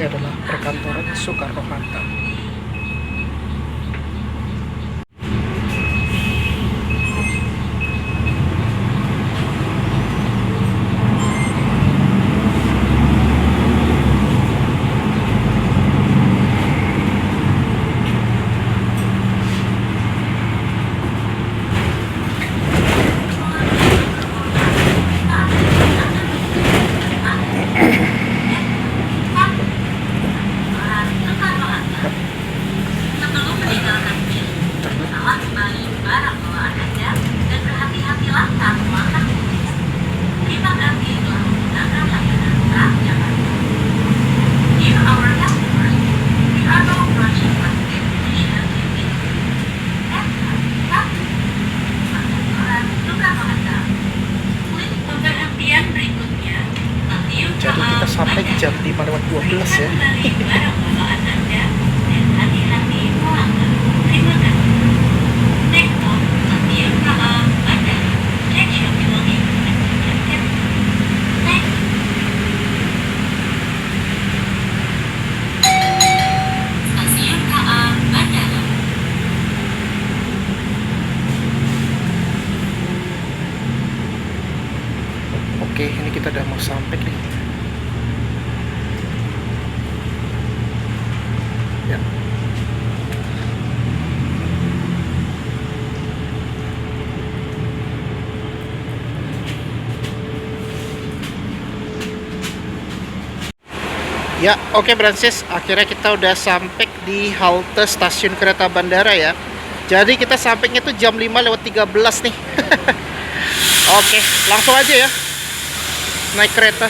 Ini adalah perkantoran Soekarno-Hatta. Jadi kita sampai jam 5:12 ya. Oke, ini kita udah mau sampai nih. Ya. Ya, oke Brancis, akhirnya kita udah sampai di halte stasiun kereta bandara ya. Jadi kita sampainya tuh jam 5:13 nih. Oke, langsung aja ya naik kereta.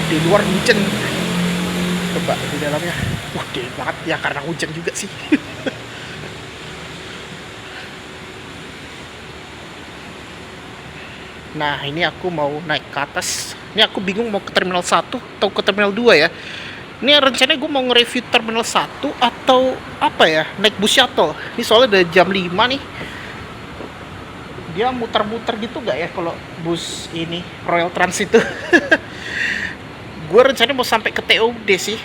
Di luar hujan, coba di dalamnya, wah dingin banget ya karena hujan juga sih. Nah ini aku mau naik ke atas. Ini aku bingung mau ke terminal 1 atau ke terminal 2 ya. Ini rencananya gue mau nge-review terminal 1 atau apa ya, naik bus shuttle. Ini soalnya udah jam 5 nih. Dia muter-muter gitu gak ya kalau bus ini Royal Trans itu. Gue rencananya mau sampai ke TOD sih.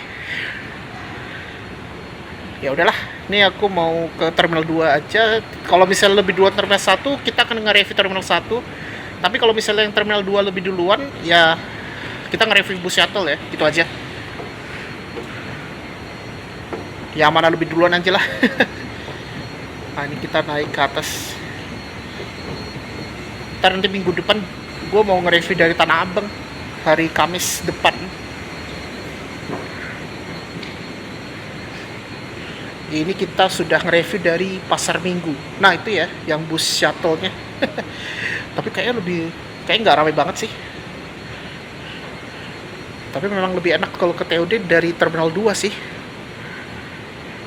Ya udahlah, ini aku mau ke terminal 2 aja. Kalau misalnya lebih duluan terminal 1, kita akan nge-review terminal 1. Tapi kalau misalnya yang terminal 2 lebih duluan, ya kita nge-review bus shuttle ya, gitu aja. Yang mana lebih duluan aja lah. Nah ini kita naik ke atas. Ntar nanti minggu depan gue mau nge-review dari Tanah Abang, hari Kamis depan. Ini kita sudah nge-review dari Pasar Minggu. Nah itu ya yang bus shuttle-nya. Tapi kayaknya nggak ramai banget sih. Tapi memang lebih enak kalau ke TOD dari terminal 2 sih.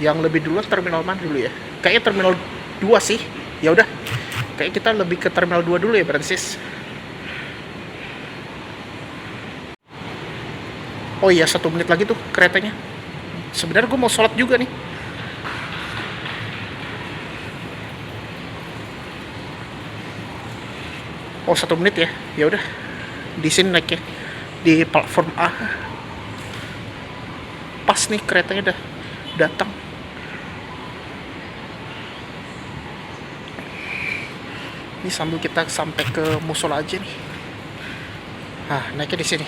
Yang lebih duluan terminal mana dulu ya? Kayaknya terminal 2 sih. Ya udah. Kayak kita lebih ke terminal 2 dulu ya, Francis. Oh iya, 1 menit lagi tuh keretanya. Sebenarnya gue mau sholat juga nih. Oh 1 menit ya. Ya udah. Di sini naik ya. Di platform A. Pas nih keretanya udah datang. Ini sambil kita sampai ke musola aja nih. Nah, naiknya di sini.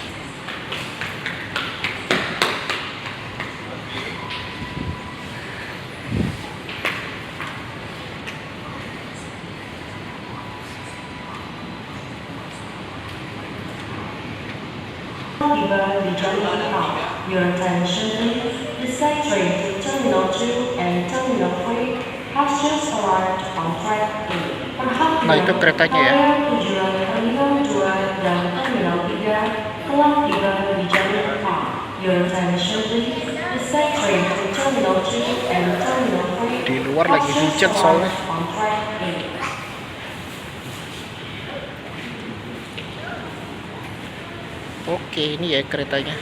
Arrival di Terminal Park. Your attention please. The same train to Terminal 2 and Terminal 3 has just arrived on track A. Nah itu keretanya ya. Tujuan Terminal 2 dan Terminal 3 telah tiba di Terminal Park. Your attention please. The same train to Terminal 2 and Terminal 3 Di luar lagi hujan soalnya. on track A. Oke, ini ya keretanya.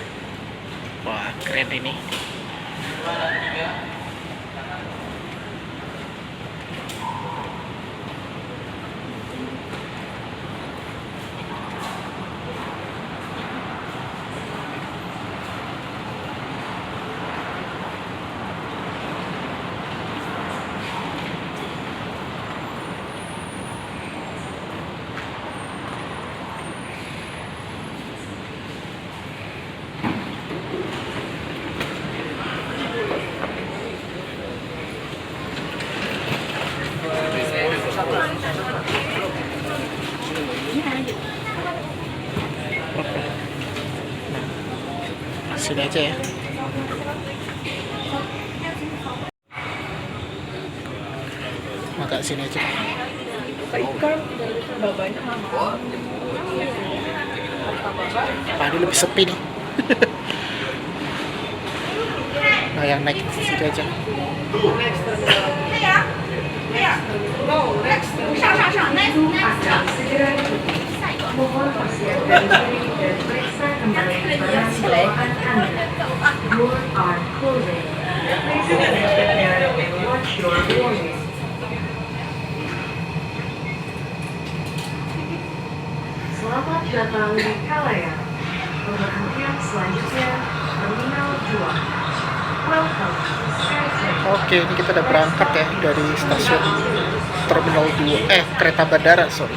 Wah, keren ini. sini aja ya. Agak sini aja. Nah, ini lebih sepi nih. Nah, yang naik sini aja. Akan segera ditutup. Mohon persiapkan diri dan periksa kembali barang bawaan Anda. Doors are closing. Please be prepared and watch your belongings. Selamat datang di Kalaya. Pemberhentian selanjutnya Terminal 2. Welcome to SkyTrain. Oke, ini kita udah berangkat ya dari stasiun Terminal 2. Kereta bandara, sorry.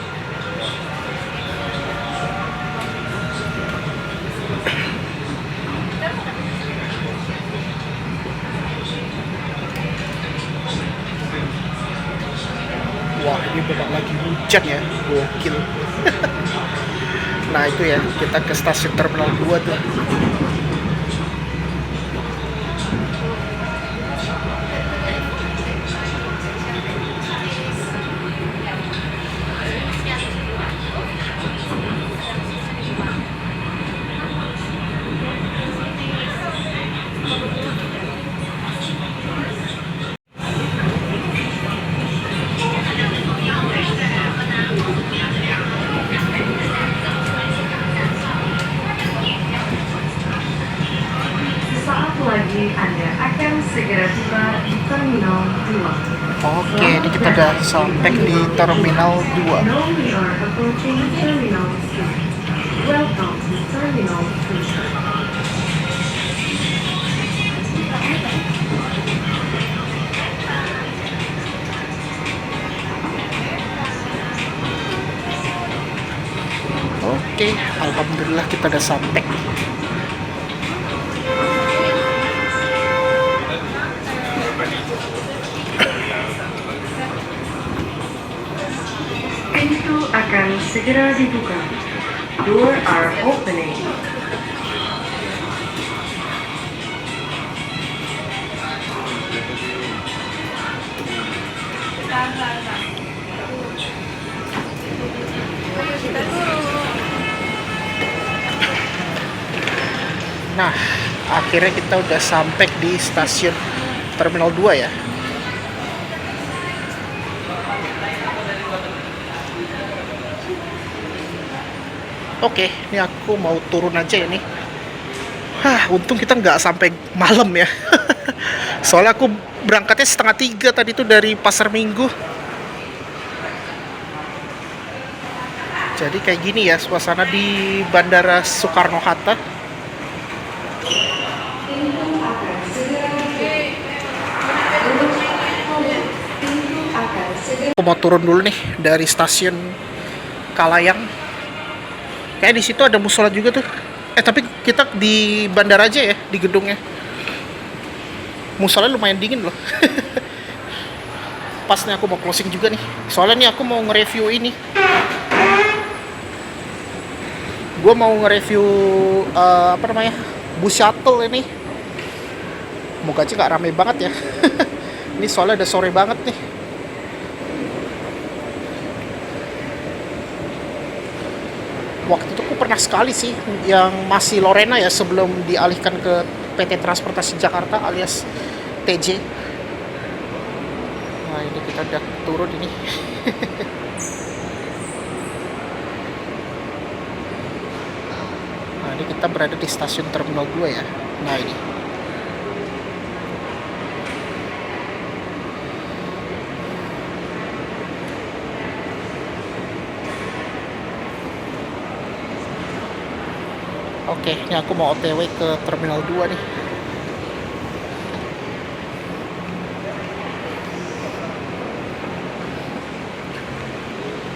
Wah, ini benar lagi hujan ya, gokil. Nah, itu ya, kita ke stasiun Terminal 2 tuh. Sesaat lagi Anda akan segera tiba di Terminal 2. Oke, ini kita udah sampai di Terminal 2. Now we are approaching Terminal 2. Welcome to Terminal 2. Oke, alhamdulillah kita udah sampai. Pintu akan segera dibuka. Door are opening. Nah, akhirnya kita udah sampai di stasiun Terminal 2 ya. Oke, ini aku mau turun aja ini. Untung kita nggak sampai malam ya. Soalnya aku berangkatnya 2:30 tadi tuh dari Pasar Minggu. Jadi kayak gini ya suasana di Bandara Soekarno-Hatta. Aku mau turun dulu nih dari stasiun Kalayang. Kayak di situ ada musola juga tuh. Tapi kita di bandara aja ya, di gedungnya. Musola lumayan dingin loh. Pas nih aku mau closing juga nih. Soalnya nih aku mau nge-review ini. Gue mau nge-review bus shuttle ini. Moga aja gak rame banget ya. Ini soalnya udah sore banget nih. Waktu itu aku pernah sekali sih yang masih Lorena ya, sebelum dialihkan ke PT Transportasi Jakarta alias TJ. Nah, ini kita udah turun ini. Nah, ini kita berada di stasiun Terminal 2 ya. Nah, ini. Oke, ini aku mau OTW ke Terminal 2 nih.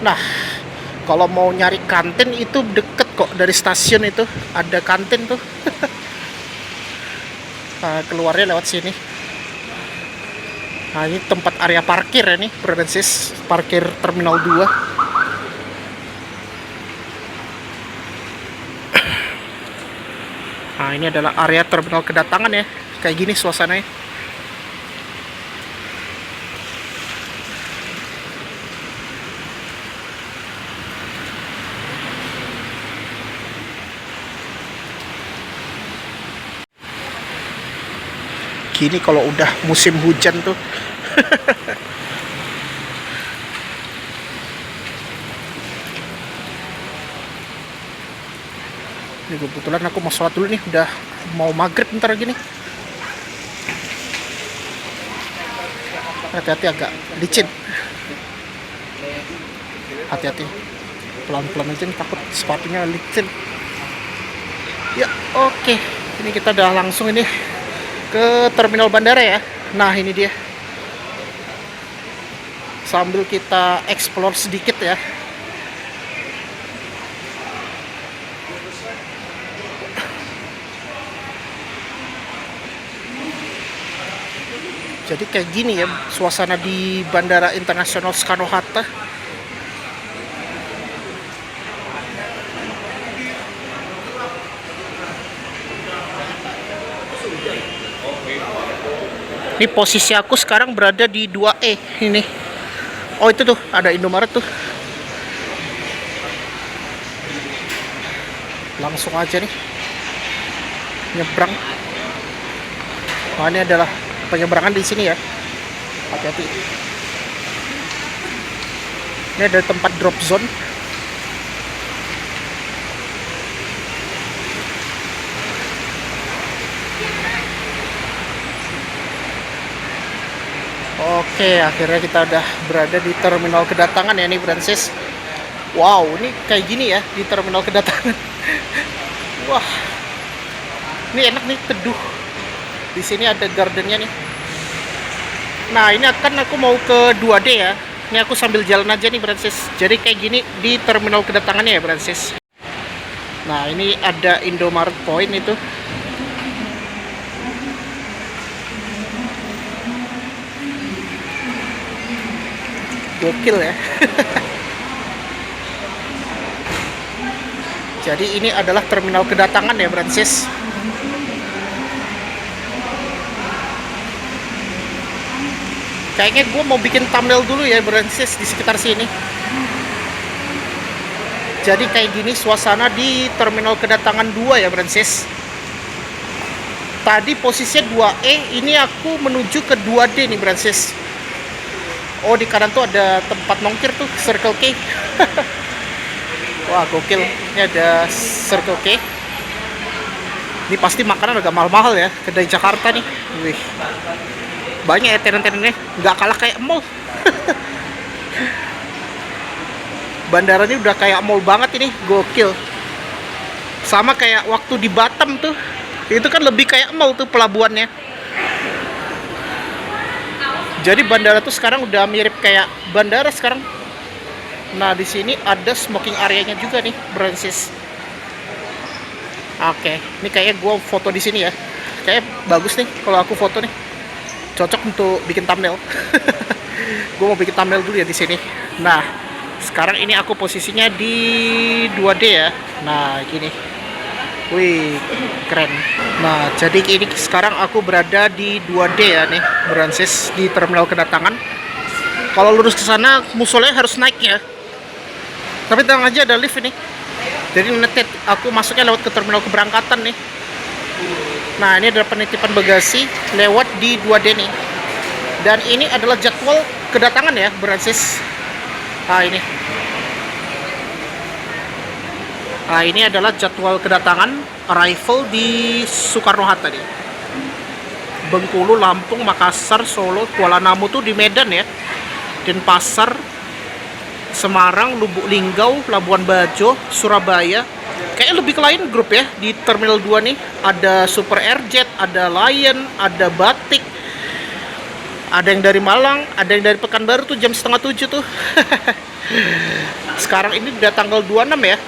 Nah, kalau mau nyari kantin itu deket kok dari stasiun itu. Ada kantin tuh. Nah, keluarnya lewat sini. Nah, ini tempat area parkir ya nih, Prudensis, parkir Terminal 2. Nah, ini adalah area terminal kedatangan ya. Kayak gini suasananya. Gini kalau udah musim hujan tuh. Ini kebetulan aku mau sholat dulu nih, udah mau maghrib ntar gini. Hati-hati, agak licin. Hati-hati, pelan-pelan aja nih, takut sepatunya licin. Ya oke, ini kita udah langsung ini ke terminal bandara ya. Nah ini dia, sambil kita explore sedikit ya. Jadi kayak gini ya suasana di Bandara Internasional Soekarno-Hatta. Ini posisi aku sekarang berada di 2E ini. Oh itu tuh ada Indomaret tuh. Langsung aja nih nyebrang. Nah, ini adalah penyeberangan di sini ya. Hati-hati. Ini ada tempat drop zone. Oke, akhirnya kita udah berada di terminal kedatangan ya nih, Francis. Wow, ini kayak gini ya di terminal kedatangan. Wah, ini enak nih, teduh. Di sini ada gardennya nih. Nah, ini akan aku mau ke 2D ya. Ini aku sambil jalan aja nih, Francis. Jadi kayak gini di terminal kedatangannya ya, Francis. Nah, ini ada Indomaret Point itu. Gokil ya. Jadi ini adalah terminal kedatangan ya, Francis. Kayaknya gue mau bikin thumbnail dulu ya, Francis, di sekitar sini. Jadi kayak gini suasana di terminal kedatangan 2 ya, Francis. Tadi posisinya 2E, ini aku menuju ke 2D nih, Francis. Oh, di kanan tuh ada tempat nongkir tuh, Circle K. Wah, gokil. Ini ada Circle K. Ini pasti makanan agak mahal-mahal ya, kedai Jakarta nih. Wih, banyak ya tenan-tenannya, nggak kalah kayak mall. Bandaranya udah kayak mall banget ini, gokil. Sama kayak waktu di Batam tuh, itu kan lebih kayak mall tuh pelabuhannya. Jadi bandara tuh sekarang udah mirip kayak bandara sekarang. Nah, di sini ada smoking area-nya juga nih, Francis. Oke, ini kayaknya gua foto di sini ya. Kayak bagus nih kalau aku foto nih. Cocok untuk bikin thumbnail. Gua mau bikin thumbnail dulu ya di sini. Nah, sekarang ini aku posisinya di 2D ya. Nah, gini. Wih, keren. Nah, jadi ini sekarang aku berada di 2D ya nih, Francis, di terminal kedatangan. Kalau lurus ke sana musolanya harus naik ya. Tapi tenang aja, ada lift ini. Jadi nanti aku masuknya lewat ke terminal keberangkatan nih. Nah, ini adalah penitipan bagasi lewat di 2D nih. Dan ini adalah jadwal kedatangan ya, Francis. Nah, ini. Nah, ini adalah jadwal kedatangan arrival di Soekarno-Hatta nih. Bengkulu, Lampung, Makassar, Solo, Kuala Namu tuh di Medan ya. Denpasar, Semarang, Lubuk Linggau, Labuan Bajo, Surabaya. Kayaknya lebih ke lain grup ya di Terminal 2 nih. Ada Super Airjet, ada Lion, ada Batik. Ada yang dari Malang, ada yang dari Pekanbaru tuh jam 6:30 tuh. Sekarang ini udah tanggal 26 ya.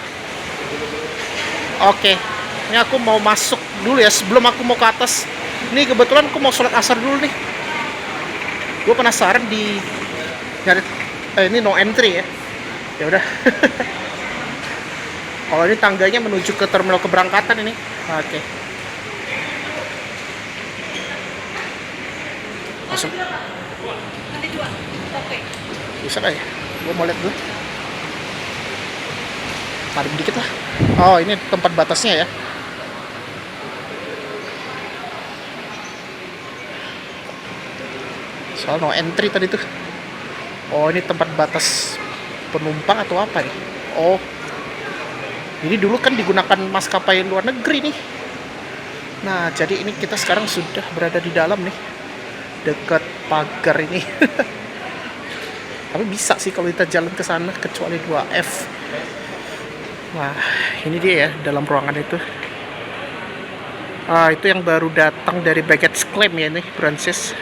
Oke, ini aku mau masuk dulu ya sebelum aku mau ke atas. Ini kebetulan aku mau sholat asar dulu nih. Gue penasaran di ini no entry ya. Ya udah. Kalau ini tangganya menuju ke terminal keberangkatan ini. Oke. masuk. Bisa nggak ya? Gue mau lihat dulu. Tarik dikit lah. Oh, ini tempat batasnya ya. Soal no entry tadi tuh. Oh, ini tempat batas penumpang atau apa nih? Oh, ini dulu kan digunakan maskapai luar negeri nih. Nah, jadi ini kita sekarang sudah berada di dalam nih, dekat pagar ini. Tapi bisa sih kalau kita jalan ke sana, kecuali 2F. Wah, ini dia ya dalam ruangan itu. Ah, itu yang baru datang dari baggage claim ya nih, Francis.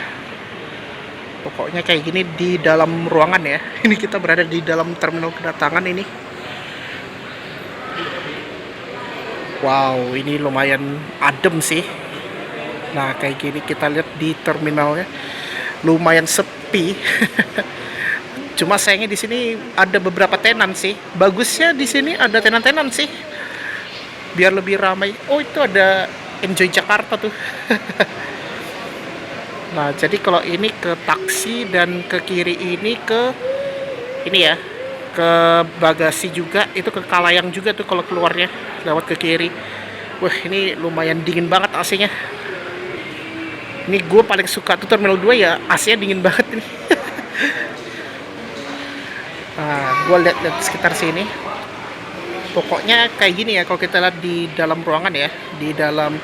Pokoknya kayak gini di dalam ruangan ya. Ini kita berada di dalam terminal kedatangan ini. Wow, ini lumayan adem sih. Nah, kayak gini kita lihat di terminalnya lumayan sepi. Cuma sayangnya di sini ada beberapa tenan sih. Bagusnya di sini ada tenan-tenan sih. Biar lebih ramai. Oh, itu ada Enjoy Jakarta tuh. Nah, jadi kalau ini ke taksi dan ke kiri ini ke ini ya, ke bagasi juga, itu ke Kalayang juga tuh kalau keluarnya lewat ke kiri. Wah, ini lumayan dingin banget AC-nya. Ini gue paling suka tuh terminal 2 ya, AC-nya dingin banget ini. Nah, gue lihat sekitar sini. Pokoknya kayak gini ya kalau kita lihat di dalam ruangan ya, di dalam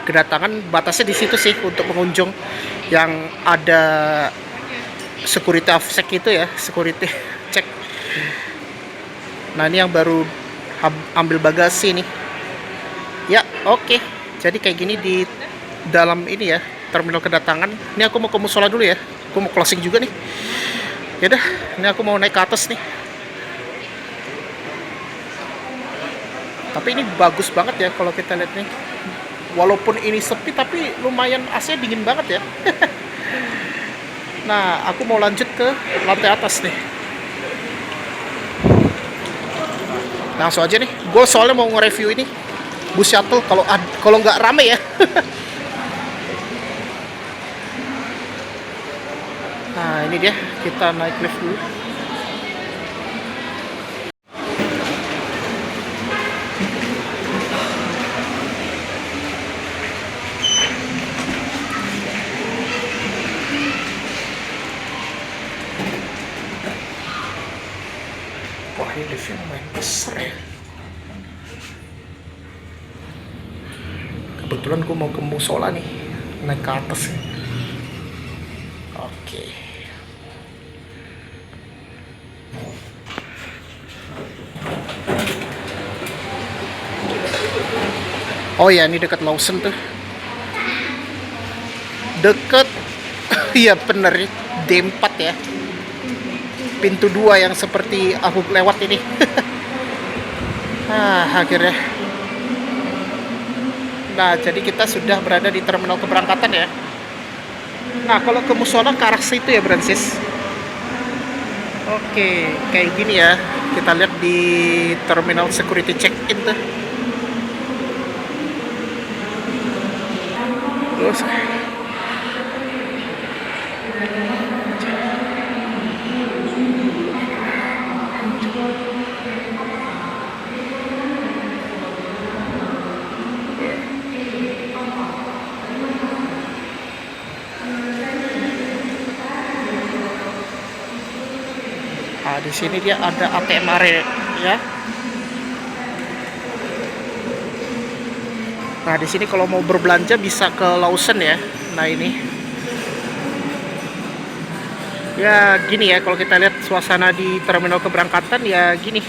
kedatangan batasnya di situ sih untuk pengunjung yang ada security check itu ya, security check. Nah, ini yang baru ambil bagasi nih. Ya, oke. Jadi kayak gini di dalam ini ya, terminal kedatangan. Ini aku mau ke musola dulu ya. Aku mau closing juga nih. Ya udah, ini aku mau naik ke atas nih. Tapi ini bagus banget ya kalau kita lihat nih. Walaupun ini sepi tapi lumayan AC dingin banget ya. Nah, aku mau lanjut ke lantai atas nih. Langsung aja nih. Gue soalnya mau nge-review ini bus shuttle kalau nggak rame ya. Nah, ini dia, kita naik lift dulu. Wah, ini liftnya lumayan besar ya. Kebetulan gue mau ke musola nih, naik ke atas ya. Oke. Oh ya, ini dekat Lawson tuh. Deket, iya bener, D4 ya. Pintu 2 yang seperti aku lewat ini. Akhirnya. Nah, jadi kita sudah berada di terminal keberangkatan ya. Nah, kalau ke musola ke arah situ ya, Francis. Oke, kayak gini ya. Kita lihat di terminal security check-in tuh. Terus di sini dia ada ATM area ya. Nah, di sini kalau mau berbelanja bisa ke Lawson ya. Nah, ini. Ya, gini ya kalau kita lihat suasana di terminal keberangkatan ya gini.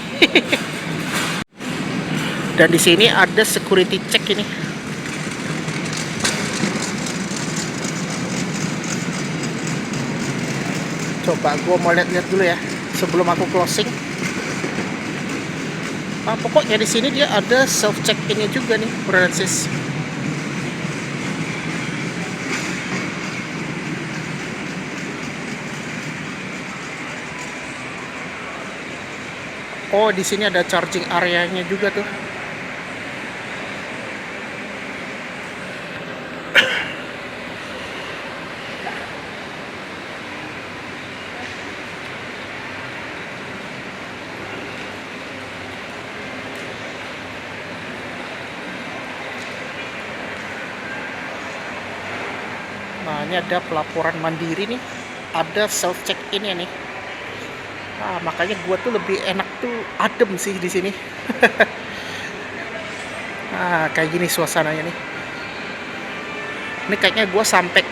Dan di sini ada security check ini. Coba gue mau lihat-lihat dulu ya sebelum aku closing. Pokoknya di sini dia ada self check innya juga nih, Francis. Oh, di sini ada charging areanya juga tuh. ini ada pelaporan mandiri nih, ada self check in ya nih. Nah, makanya gua tuh lebih enak tuh adem sih di sini. Nah, kayak gini suasananya nih. Ini kayaknya gua sampai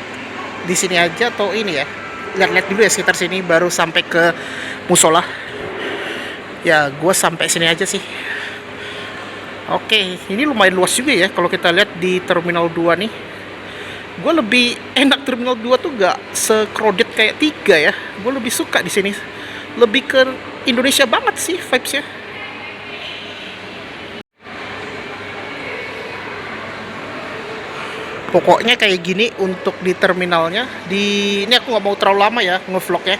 di sini aja atau ini ya. Lihat-lihat dulu ya sekitar sini baru sampai ke musola. Ya, gua sampai sini aja sih. Oke, ini lumayan luas juga ya kalau kita lihat di Terminal 2 nih. Gue lebih enak Terminal 2 tuh gak se-crowded kayak 3 ya. Gue lebih suka di sini. Lebih ke Indonesia banget sih vibes-nya. Pokoknya kayak gini untuk di terminalnya. Ini aku nggak mau terlalu lama ya ngevlog ya.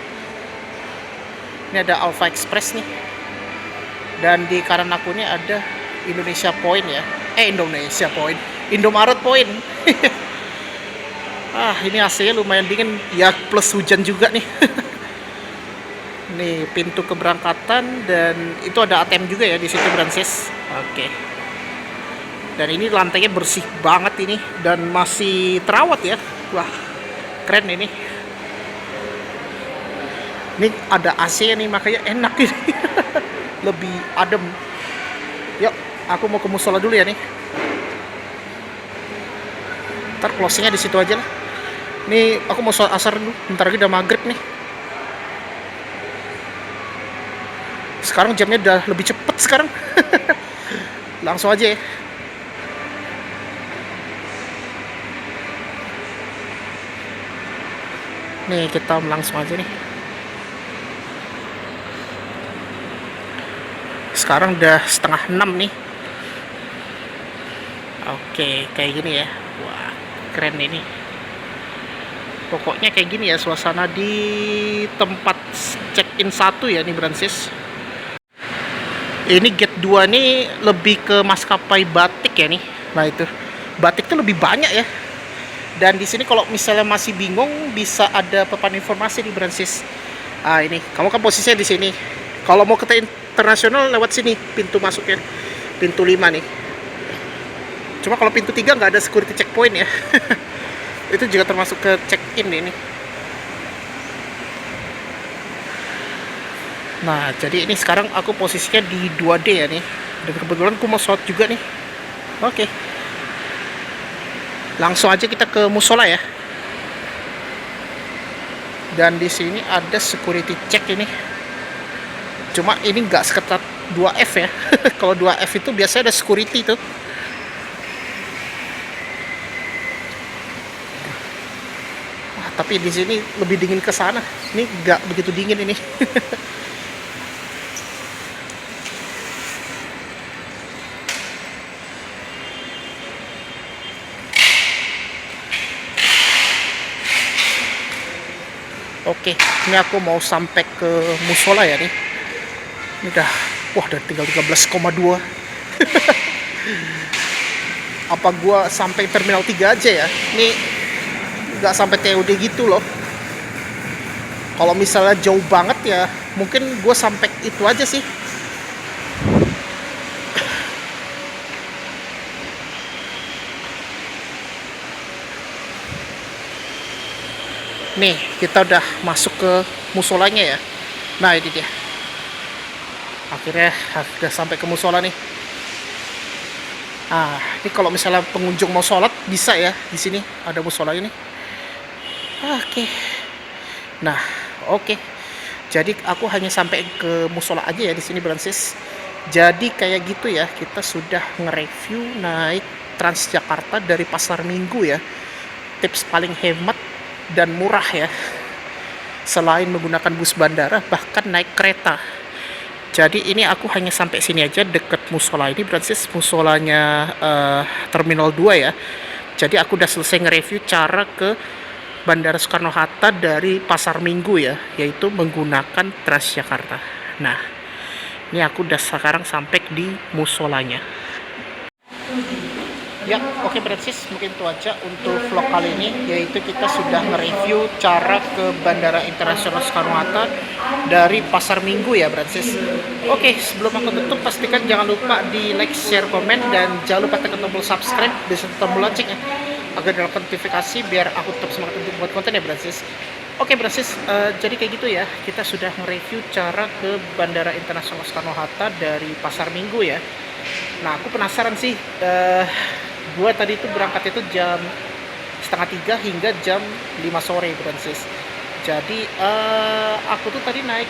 Ini ada Alpha Express nih. Dan di kanan aku ini ada Indonesia Point ya. Indonesia Point. Indomaret Point. Ini AC-nya lumayan dingin ya, plus hujan juga nih. Nih pintu keberangkatan, dan itu ada ATM juga ya di situ, Brancis. Oke. Dan ini lantainya bersih banget ini dan masih terawat ya. Wah, keren ini. Ini ada AC nih makanya enak ini. Lebih adem. Yuk, aku mau ke musola dulu ya nih. Ntar closingnya di situ aja lah. Nih aku mau sholat asar dulu. Bentar lagi udah maghrib nih. Sekarang jamnya udah lebih cepet sekarang. Langsung aja ya. Nih kita langsung aja nih. Sekarang udah 5:30 nih. Oke, kayak gini ya. Wah, keren ini. Pokoknya kayak gini ya suasana di tempat check-in 1 ya nih, Brancis. Ini gate 2 nih lebih ke maskapai batik ya nih. Nah itu, batik tuh lebih banyak ya. Dan di sini kalau misalnya masih bingung bisa ada papan informasi di Brancis. Ini, kamu kan posisinya di sini. Kalau mau ke internasional lewat sini pintu masuknya. Pintu 5 nih. Cuma kalau pintu 3 nggak ada security checkpoint ya. Itu juga termasuk ke check-in ini. Nah, jadi ini sekarang aku posisinya di 2D ya nih. Dan kebetulan aku mau sholat juga nih. Oke. Langsung aja kita ke musola ya. Dan di sini ada security check ini. Cuma ini nggak seketat 2F ya. Kalau 2F itu biasanya ada security tuh. Tapi di sini lebih dingin ke sana. Ini nggak begitu dingin ini. Oke, ini aku mau sampai ke musola ya nih. Ini udah tinggal 13,2. Apa gua sampai terminal 3 aja ya? Ini nggak sampai TOD gitu loh. Kalau misalnya jauh banget ya mungkin gue sampai itu aja sih. Nih kita udah masuk ke musolanya ya. Nah ini dia, akhirnya udah sampai ke musola nih. Ini kalau misalnya pengunjung mau sholat bisa ya, di sini ada musola ini. Oke. Nah, oke. Jadi aku hanya sampai ke musola aja ya di sini, Brancis. Jadi kayak gitu ya, kita sudah nge-review naik Transjakarta dari Pasar Minggu ya. Tips paling hemat dan murah ya. Selain menggunakan bus bandara, bahkan naik kereta. Jadi ini aku hanya sampai sini aja deket musola ini, Brancis, musolanya Terminal 2 ya. Jadi aku udah selesai nge-review cara ke Bandara Soekarno-Hatta dari Pasar Minggu ya, yaitu menggunakan Transjakarta. Nah, ini aku udah sekarang sampai di musolanya. Ya, oke Brancis, mungkin itu aja untuk vlog kali ini, yaitu kita sudah nge-review cara ke Bandara Internasional Soekarno-Hatta dari Pasar Minggu ya, Brancis. Oke, sebelum aku tutup, pastikan jangan lupa di like, share, komen, dan jangan lupa tekan tombol subscribe dan tombol lonceng ya. agar dilakukan notifikasi biar aku tetap semangat untuk buat konten ya Brancis. Oke Brancis, jadi kayak gitu ya, kita sudah nge-review cara ke Bandara Internasional Soekarno-Hatta dari Pasar Minggu ya. Nah aku penasaran sih, gua tadi itu berangkat itu jam setengah 3 hingga jam 5 sore Brancis. Jadi aku tuh tadi naik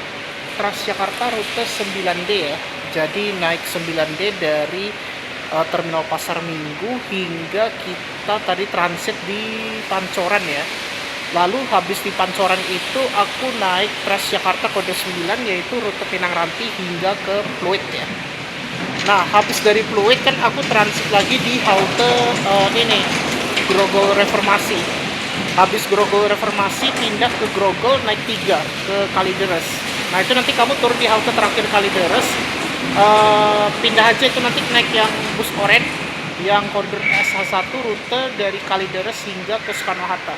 Transjakarta rute 9D ya. Jadi naik 9D dari Terminal Pasar Minggu hingga kita tadi transit di Pancoran ya. Lalu habis di Pancoran itu aku naik Transjakarta kode 9 yaitu rute Pinang Ranti hingga ke Pluit ya. Nah habis dari Pluit kan aku transit lagi di halte ini Grogol Reformasi. Habis Grogol Reformasi pindah ke Grogol naik 3 ke Kalideres. Nah itu nanti kamu turun di halte terakhir Kalideres, pindah aja itu nanti naik yang bus oren yang koridor SH1 rute dari Kalideres hingga ke Soekarno-Hatta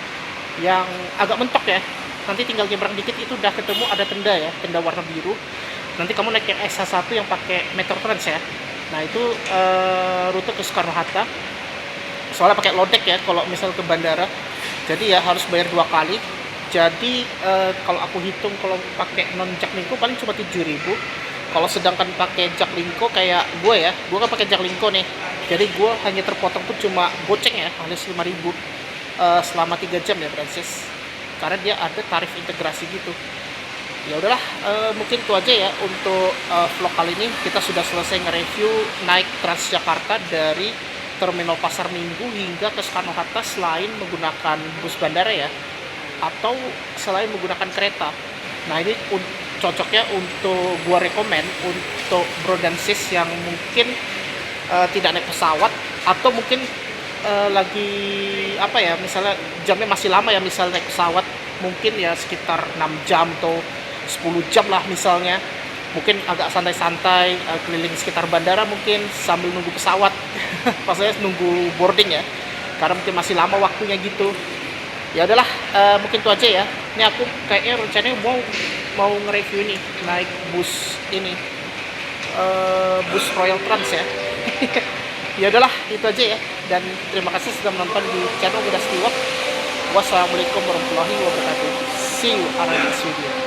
yang agak mentok ya. Nanti tinggal nyebrang dikit itu udah ketemu ada tenda ya, tenda warna biru. Nanti kamu naik yang SH1 yang pakai Metrotrans ya. Nah itu rute ke Soekarno-Hatta. Soalnya pakai lodek ya kalau misal ke bandara. Jadi ya harus bayar 2 kali. Jadi kalau aku hitung kalau pakai non Jaklingko paling cuma 7.000. Kalau sedangkan pakai Jaklingko kayak gue ya, gue kan pakai Jaklingko nih. Jadi gue hanya terpotong tuh cuma goceng ya, alias 5.000 selama 3 jam ya Brancis. Karena dia ada tarif integrasi gitu. Ya udahlah, mungkin itu aja ya untuk vlog kali ini. Kita sudah selesai nge-review naik Transjakarta dari Terminal Pasar Minggu hingga ke Soekarno-Hatta selain menggunakan bus bandara ya, atau selain menggunakan kereta. Nah ini cocoknya untuk gua rekomen untuk bro dan sis yang mungkin tidak naik pesawat atau mungkin lagi apa ya, misalnya jamnya masih lama ya, misalnya naik pesawat mungkin ya sekitar 6 jam atau 10 jam lah misalnya, mungkin agak santai-santai keliling sekitar bandara mungkin sambil nunggu pesawat maksudnya nunggu boarding ya, karena mungkin masih lama waktunya gitu. Ya udahlah, mungkin itu aja ya. Ini aku kayaknya rencananya mau nge-review nih naik bus ini, bus Royal Trans ya. Ya udahlah, itu aja ya. Dan terima kasih sudah menonton di channel Grastiwak. Wassalamualaikum warahmatullahi wabarakatuh. See you on the next video.